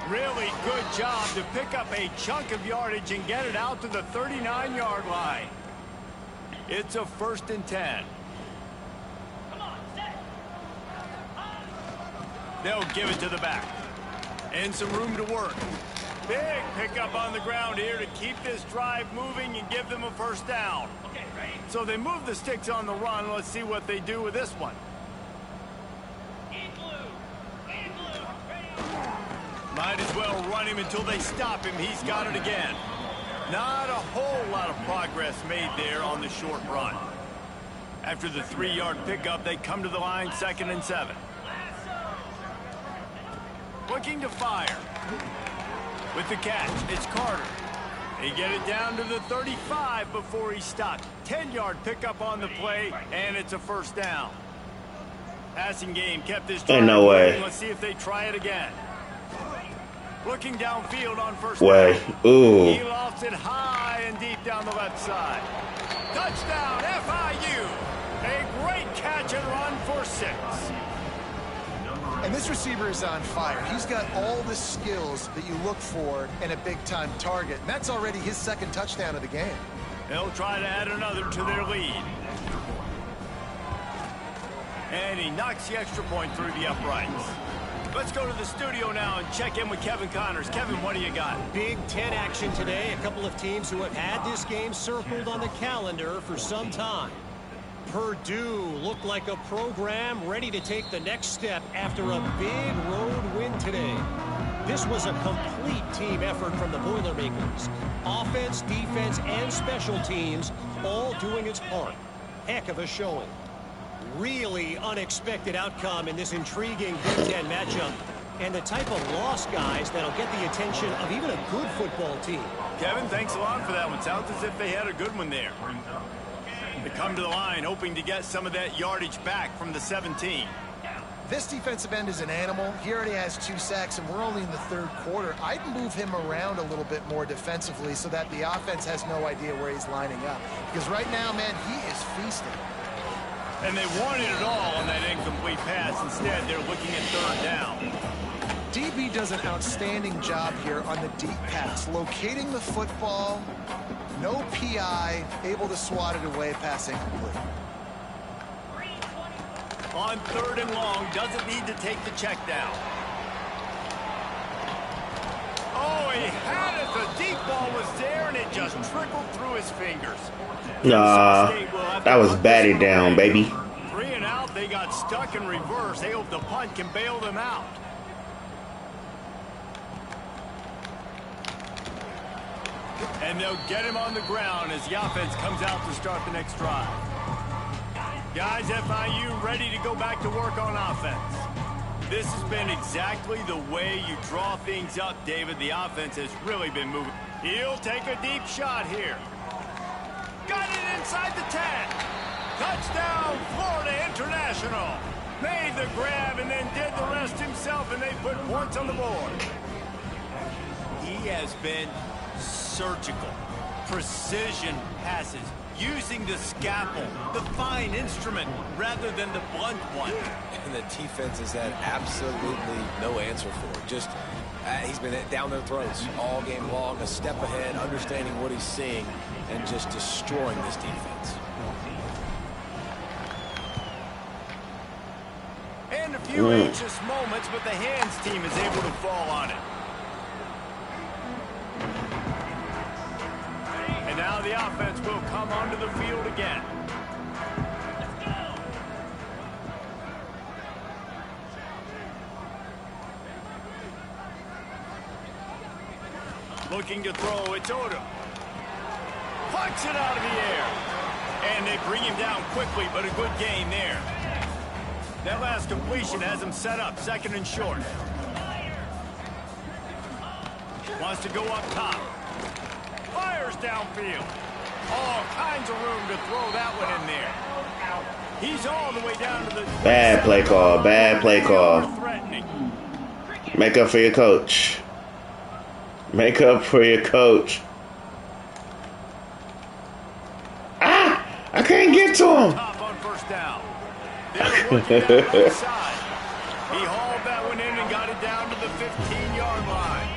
Really good job to pick up a chunk of yardage and get it out to the 39-yard line. It's a 1st and 10. They'll give it to the back. And some room to work. Big pickup on the ground here to keep this drive moving and give them a 1st down. So they move the sticks on the run. Let's see what they do with this one. Might as well run him until they stop him. He's got it again. Not a whole lot of progress made there on the short run. After the 3-yard pickup, they come to the line, 2nd and 7. Looking to fire. With the catch, it's Carter. They get it down to the 35 before he's stopped. 10-yard pickup on the play, and it's a 1st down. Passing game kept this drive. Ain't no way. Let's see if they try it again. Looking downfield on 1st Way. down. Ooh. He lofts it high and deep down the left side. Touchdown, FIU. A great catch and run for 6. And this receiver is on fire. He's got all the skills that you look for in a big-time target. And that's already his 2nd touchdown of the game. They'll try to add another to their lead. And he knocks the extra point through the uprights. Let's go to the studio now and check in with Kevin Connors. Kevin, what do you got? Big Ten action today. A couple of teams who have had this game circled on the calendar for some time. Purdue looked like a program ready to take the next step after a big road win today. This was a complete team effort from the Boilermakers. Offense, defense, and special teams all doing its part. Heck of a showing. Really unexpected outcome in this intriguing Big Ten matchup. And the type of loss, guys, that'll get the attention of even a good football team. Kevin, thanks a lot for that one. Sounds as if they had a good one there. They come to the line hoping to get some of that yardage back from the 17. This defensive end is an animal. He already has 2 sacks, and we're only in the 3rd quarter. I'd move him around a little bit more defensively so that the offense has no idea where he's lining up. Because right now, man, he is feasting. And they wanted it all on that incomplete pass. Instead, they're looking at 3rd down. DB does an outstanding job here on the deep pass, locating the football, no PI, able to swat it away, pass incomplete. On 3rd and long, doesn't need to take the check down. Oh, he had it. The deep ball was there, and it just trickled through his fingers. Nah, that was batted down, baby. 3 and out, they got stuck in reverse. They hope the punt can bail them out. And they'll get him on the ground as the offense comes out to start the next drive. Guys, FIU ready to go back to work on offense. This has been exactly the way you draw things up, David. The offense has really been moving. He'll take a deep shot here. Got it inside the 10. Touchdown, Florida International. Made the grab and then did the rest himself, and they put points on the board. He has been surgical, precision passes, using the scalpel, the fine instrument, rather than the blunt one. And the defense has had absolutely no answer for it. Just, he's been down their throats all game long, a step ahead, understanding what he's seeing, and just destroying this defense. And a few anxious moments, but the hands team is able to fall on it. And now the offense will come onto the field again. Let's go. Looking to throw, it's Odom. Plucks it out of the air. And they bring him down quickly, but a good gain there. That last completion has him set up, 2nd and short. Wants to go up top. Fires downfield. All kinds of room to throw that one in there. He's all the way down to the... Bad play call. Bad play call. Make up for your coach. Make up for your coach. Ah! I can't get to him. Top on 1st down. They're working down the side. He hauled that one in and got it down to the 15-yard line.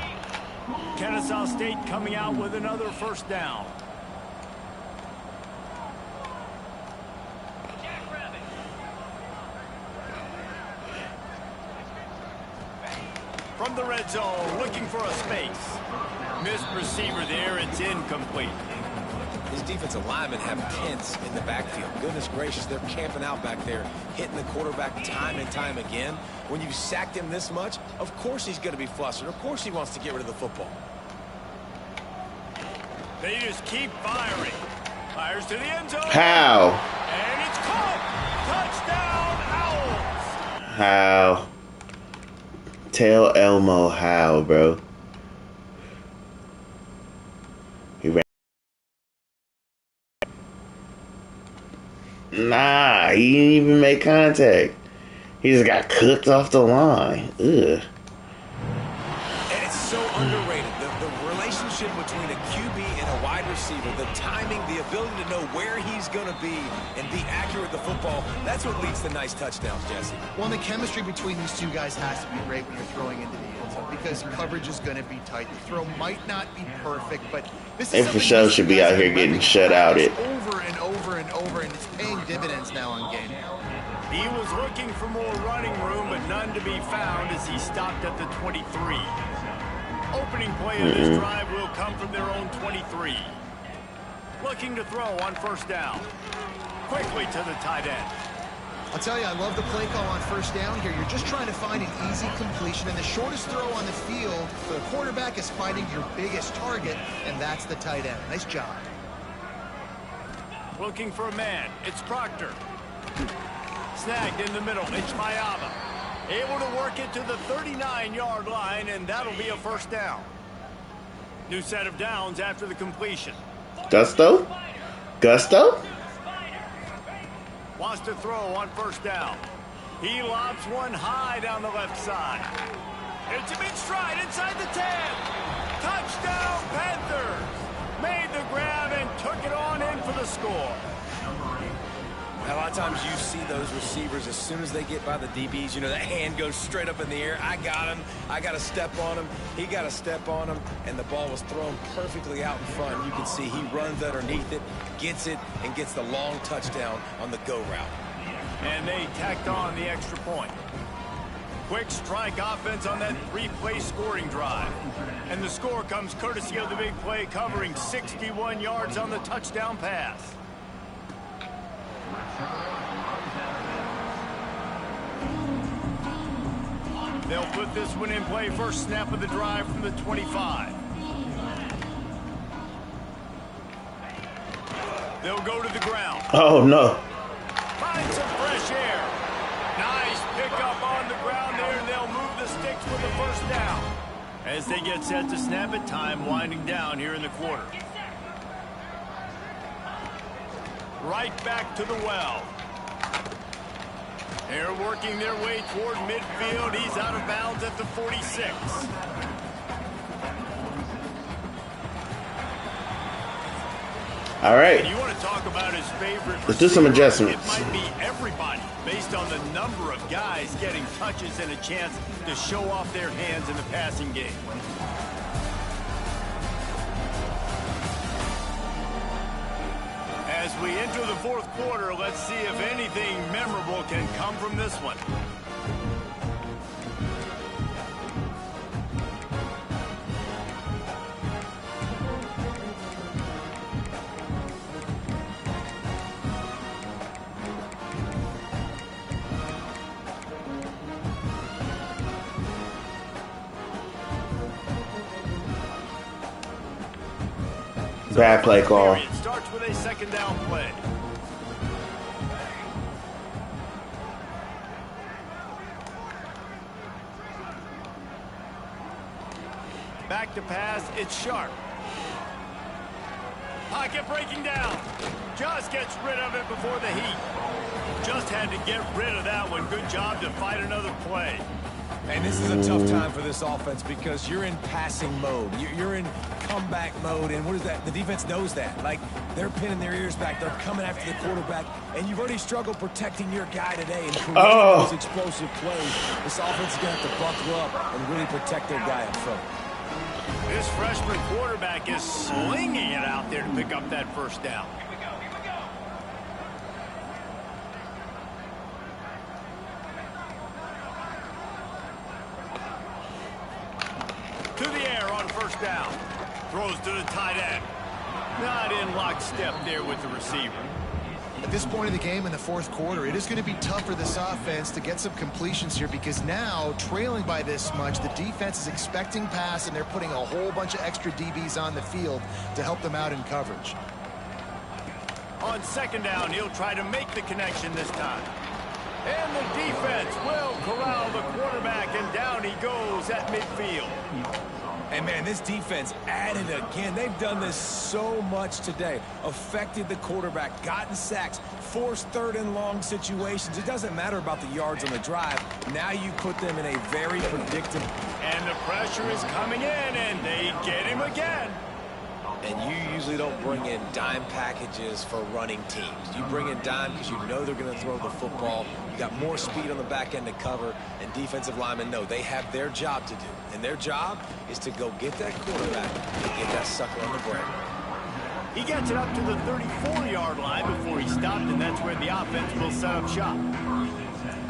Kennesaw State coming out with another 1st down. From the red zone, looking for a space. Missed receiver there, it's incomplete. His defensive linemen have tents in the backfield. Goodness gracious, they're camping out back there, hitting the quarterback time and time again. When you've sacked him this much, of course he's going to be flustered. Of course he wants to get rid of the football. They just keep firing. Fires to the end zone. How? And it's caught. Touchdown, Owls. How? Tell Elmo how, bro. He ran. Nah, he didn't even make contact. He just got cooked off the line. Ugh. And it's so underrated. The relationship between a QB and a wide receiver, the timing, the ability to know where he's going to be and be accurate with the football, that's what leads to nice touchdowns, Jesse. Well, the chemistry between these two guys has to be great when you're throwing into the end zone because coverage is going to be tight. The throw might not be perfect, but this is They for sure should be out here getting shut out it. Over and over and over, and it's paying dividends now on game. He was looking for more running room, but none to be found as he stopped at the 23. Opening play of this drive will come from their own 23. Looking to throw on 1st down. Quickly to the tight end. I'll tell you, I love the play call on 1st down here. You're just trying to find an easy completion, and the shortest throw on the field for the quarterback is finding your biggest target, and that's the tight end. Nice job. Looking for a man. It's Proctor. Snagged in the middle. It's Mayaba. Able to work it to the 39-yard line, and that'll be a 1st down. New set of downs after the completion. Gusto? Gusto? Wants to throw on 1st down. He lobs one high down the left side. It's a big stride inside the 10. Touchdown, Panthers. Made the grab and took it on in for the score. A lot of times you see those receivers, as soon as they get by the DBs, you know, that hand goes straight up in the air. I got him. I got to step on him. He got to step on him, and the ball was thrown perfectly out in front. You can see he runs underneath it, gets it, and gets the long touchdown on the go route. And they tacked on the extra point. Quick strike offense on that 3-play scoring drive. And the score comes courtesy of the big play, covering 61 yards on the touchdown pass. They'll put this one in play. First snap of the drive from the 25. They'll go to the ground. Oh, no. Find some fresh air. Nice pickup on the ground there, and they'll move the sticks for the first down. As they get set to snap it, time winding down here in the quarter. Right back to the well. They're working their way toward midfield. He's out of bounds at the 46. All right. And you want to talk about his favorite Let's do some adjustments. It might be everybody, based on the number of guys getting touches and a chance to show off their hands in the passing game. As we enter the fourth quarter, let's see if anything memorable can come from this one. Bad play call. It starts with a second down play. Back to pass, it's Sharp. Pocket breaking down. Just gets rid of it before the heat. Just had to get rid of that one. Good job to fight another play. And this is a tough time for this offense because you're in passing mode. You're in comeback mode, and what is that? The defense knows that. Like, they're pinning their ears back. They're coming after the quarterback, and you've already struggled protecting your guy today and creating those explosive plays. This offense is going to have to buckle up and really protect their guy up front. This freshman quarterback is slinging it out there to pick up that first down. To the air on first down. Throws to the tight end. Not in lockstep there with the receiver. At this point in the game in the fourth quarter, it is going to be tough for this offense to get some completions here because now, trailing by this much, the defense is expecting pass, and they're putting a whole bunch of extra DBs on the field to help them out in coverage. On second down, he'll try to make the connection this time. And the defense will corral the quarterback, and down he goes at midfield. And, man, this defense added again. They've done this so much today. Affected the quarterback, gotten sacks, forced third and long situations. It doesn't matter about the yards on the drive. Now you put them in a very predictable. And the pressure is coming in, and they get him again. And you usually don't bring in dime packages for running teams. You bring in dime because you know they're going to throw the football. You got more speed on the back end to cover, and defensive linemen know they have their job to do. And their job is to go get that quarterback and get that sucker on the break. He gets it up to the 34-yard line before he stopped, and that's where the offense will set up shop.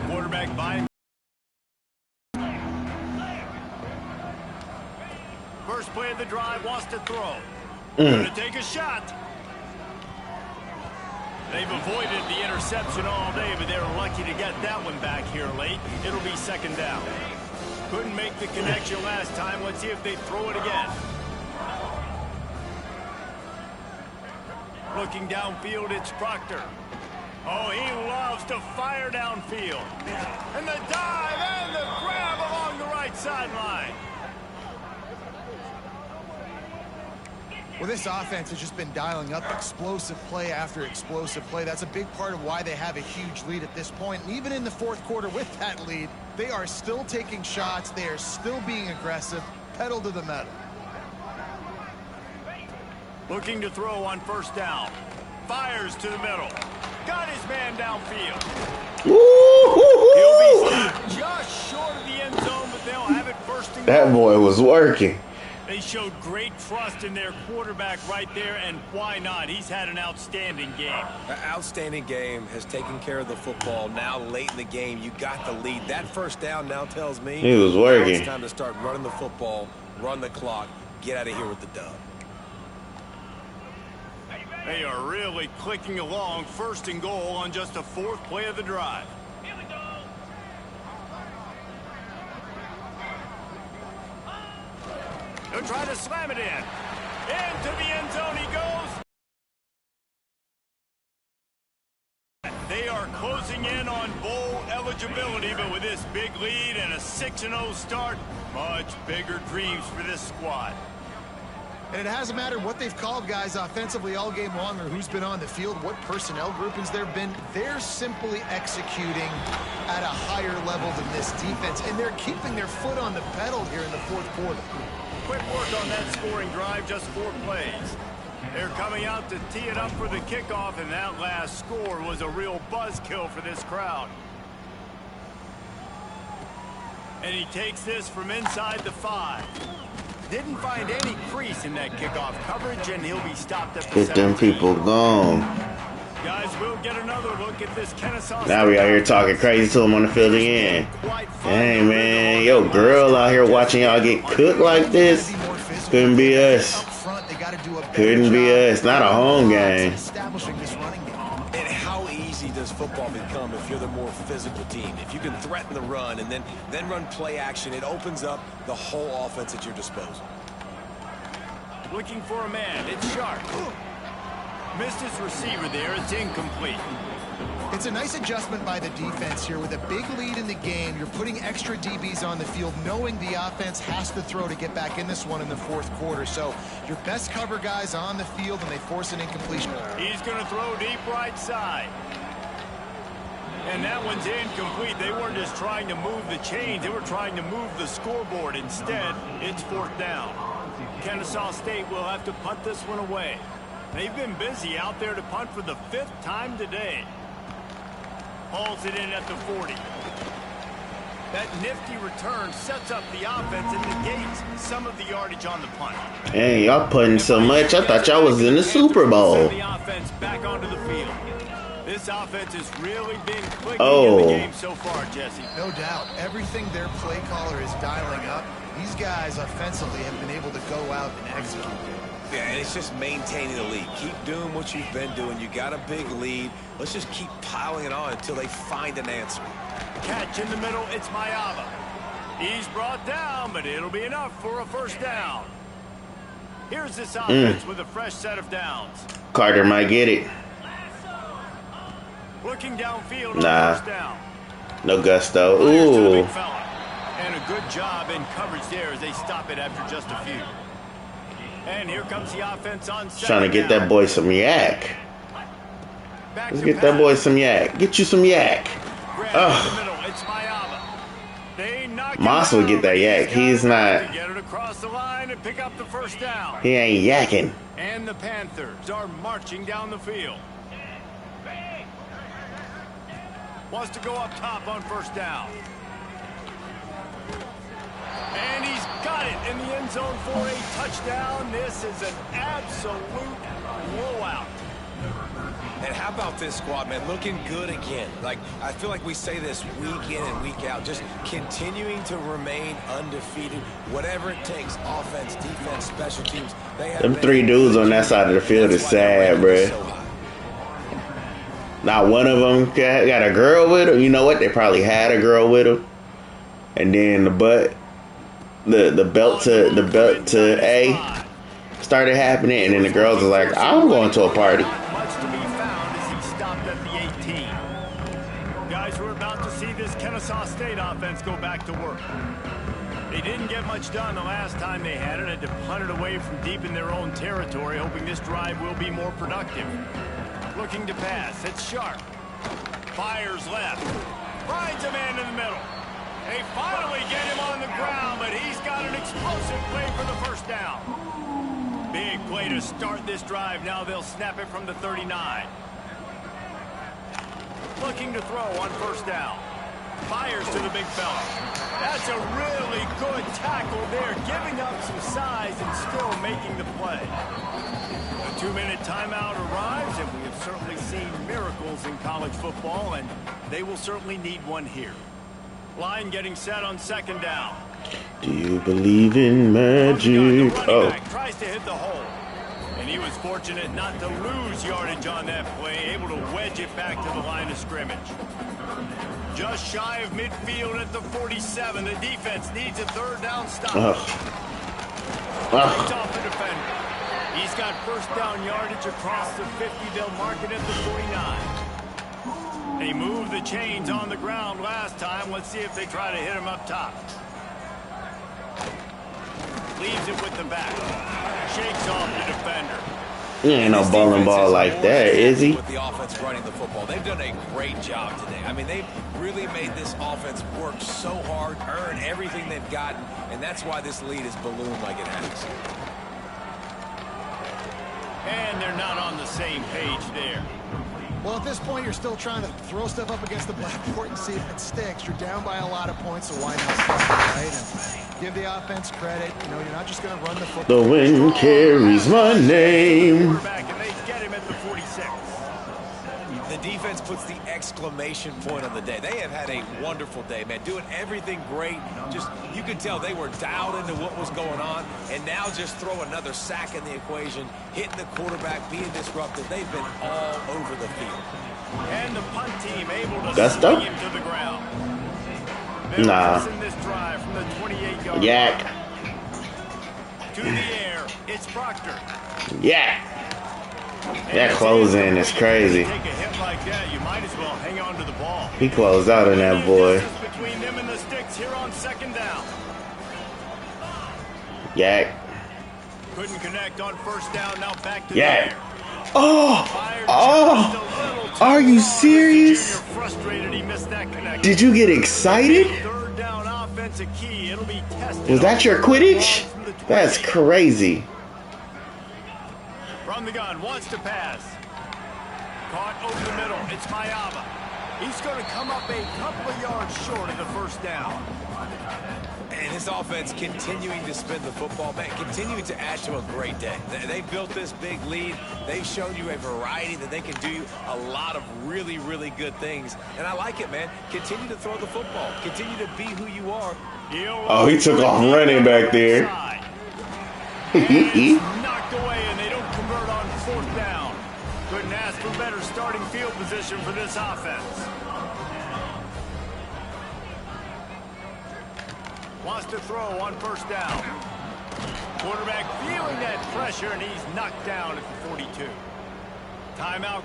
Quarterback by. First play of the drive, wants to throw. Going to take a shot. They've avoided the interception all day, but they were lucky to get that one back here late. It'll be second down. Couldn't make the connection last time. Let's see if they throw it again. Looking downfield, it's Proctor. Oh, he loves to fire downfield. And the dive and the grab along the right sideline. Well, this offense has just been dialing up explosive play after explosive play. That's a big part of why they have a huge lead at this point. And even in the fourth quarter with that lead, they are still taking shots. They are still being aggressive, pedal to the metal. Looking to throw on first down. Fires to the middle. Got his man downfield. He'll be stopped just short of the end zone, but they'll have it first and goal. That boy was working. They showed great trust in their quarterback right there, and why not? He's had an outstanding game. An outstanding game, has taken care of the football. Now, late in the game, you got the lead. That first down now tells me he was working. now it's time to start running the football, run the clock, get out of here with the dub. They are really clicking along. First and goal on just the 4th play of the drive. He'll try to slam it in. Into the end zone he goes. They are closing in on bowl eligibility, but with this big lead and a 6-0 start, much bigger dreams for this squad. And it hasn't mattered what they've called guys offensively all game long or who's been on the field, what personnel groupings there have been. They're simply executing at a higher level than this defense, and they're keeping their foot on the pedal here in the 4th quarter. Quick work on that scoring drive, just 4 plays. They're coming out to tee it up for the kickoff, and that last score was a real buzzkill for this crowd. And he takes this from inside the 5. Didn't find any crease in that kickoff coverage, and he'll be stopped at the 17. Get them people gone. Guys, we'll get another look at this Kennesaw. Now we out here talking crazy to him on the field again. Dang, man. Yo, girl out here watching y'all get cooked like this. Couldn't be us. Couldn't be us. Not a home game. And how easy does football become if you're the more physical team? If you can threaten the run and then run play action, it opens up the whole offense at your disposal. Looking for a man. It's Sharp. Missed his receiver there. It's incomplete. It's a nice adjustment by the defense here. With a big lead in the game, you're putting extra DBs on the field, knowing the offense has to throw to get back in this one in the 4th quarter. So your best cover guys on the field, and they force an incompletion. He's going to throw deep right side. And that one's incomplete. They weren't just trying to move the chains. They were trying to move the scoreboard. Instead, it's 4th down. Kennesaw State will have to punt this one away. They've been busy out there to punt for the 5th time today. Hauls it in at the 40. That nifty return sets up the offense and negates some of the yardage on the punt. Hey, y'all putting so much. I thought y'all was in the Super Bowl. The offense back onto the field. This offense has really been clicking in the game so far, Jesse. No doubt. Everything their play caller is dialing up, these guys offensively have been able to go out and execute. Yeah, and it's just maintaining the lead. Keep doing what you've been doing. You got a big lead. Let's just keep piling it on until they find an answer. Catch in the middle. It's Mayava. He's brought down, but it'll be enough for a 1st down. Here's this offense with a fresh set of downs. Carter might get it. Looking downfield Nah. on 1st down. No gusto. Fires to the Ooh. big fella. And a good job in coverage there as they stop it after just a few. And here comes the offense on 2nd Trying to get that boy some yak. Back Let's to get that pass. boy some yak. Get you some yak. Grab Ugh. in the middle. It's Mayava. They knock Moss him would get down, that but yak. got He's enough not. to get it across the line and pick up the 1st down. He ain't yakking. And the Panthers are marching down the field. Wants to go up top on 1st down. And he's got it in the end zone for a touchdown. This is an absolute blowout. And how about this squad, man? Looking good again. Like, I feel like we say this week in and week out. Just continuing to remain undefeated. Whatever it takes. Offense, defense, special teams. They have Them 3 dudes on that side of the field is sad, bruh. Not one of them got a girl with him. You know what? They probably had a girl with him. And then the belt to A started happening, and then the girls are like, I'm going to a party. Much to be found as he stopped at the 18. Guys, we're about to see this Kennesaw State offense go back to work. They didn't get much done the last time they had it. Had to punt it away from deep in their own territory, hoping this drive will be more productive. Looking to pass. It's Sharp. Fires left. Finds a man in the middle. They finally get him on the ground, but he's got an explosive play for the 1st down. Big play to start this drive. Now they'll snap it from the 39. Looking to throw on 1st down. Fires to the big fella. That's a really good tackle there, giving up some size and still making the play. A 2-minute timeout arrives, and we have certainly seen miracles in college football, and they will certainly need one here. Line getting set on second down. Do you believe in magic? The running back tries to hit the hole. And he was fortunate not to lose yardage on that play, able to wedge it back to the line of scrimmage. Just shy of midfield at the 47. The defense needs a third down stop. It's off the defender. He's got first down yardage across the 50. They'll mark it at the 49. They moved the chains on the ground last time. Let's see if they try to hit him up top. Leaves it with the back. Shakes off the defender. He ain't no bowling ball like that, is he? With the offense running the football, they've done a great job today. I mean, they've really made this offense work so hard, earn everything they've gotten, and that's why this lead is ballooned like it has. And they're not on the same page there. Well, at this point, you're still trying to throw stuff up against the blackboard and see if it sticks. You're down by a lot of points, so why not start, right? And give the offense credit. You know, you're not just going to run the football. The wind carries my name. And they get him at the 46. The defense puts the exclamation point on the day. They have had a wonderful day, man. Doing everything great. Just, you could tell they were dialed into what was going on. And now just throw another sack in the equation, hitting the quarterback, being disruptive. They've been all over the field. And the punt team able to swing him to the ground. Nah. This drive from the 28-yard Yak. to the air. It's Proctor. Yak. That closing is crazy. Take a hit like that, you might as well hang on to the ball. He closed out on that boy. Between them and the sticks here on second down. Yak. Couldn't connect on first down. Now back to Yak. the air. Oh, are you serious? Frustrated he missed that connection. Did you get excited? Third down offensive key. It'll be tested. Was that your Quidditch? That's crazy. From the gun, wants to pass. Caught over the middle. It's Mayaba. He's going to come up a couple of yards short of the first down. And this offense continuing to spin the football, man, continuing to add to a great day. They've built this big lead. They've shown you a variety that they can do a lot of really, really good things. And I like it, man. Continue to throw the football. Continue to be who you are. Oh, he took off running back there. Knocked away, and they don't convert on fourth down. Couldn't ask for better starting field position for this offense. Wants to throw on first down. Quarterback feeling that pressure, and he's knocked down at the 42. Timeout.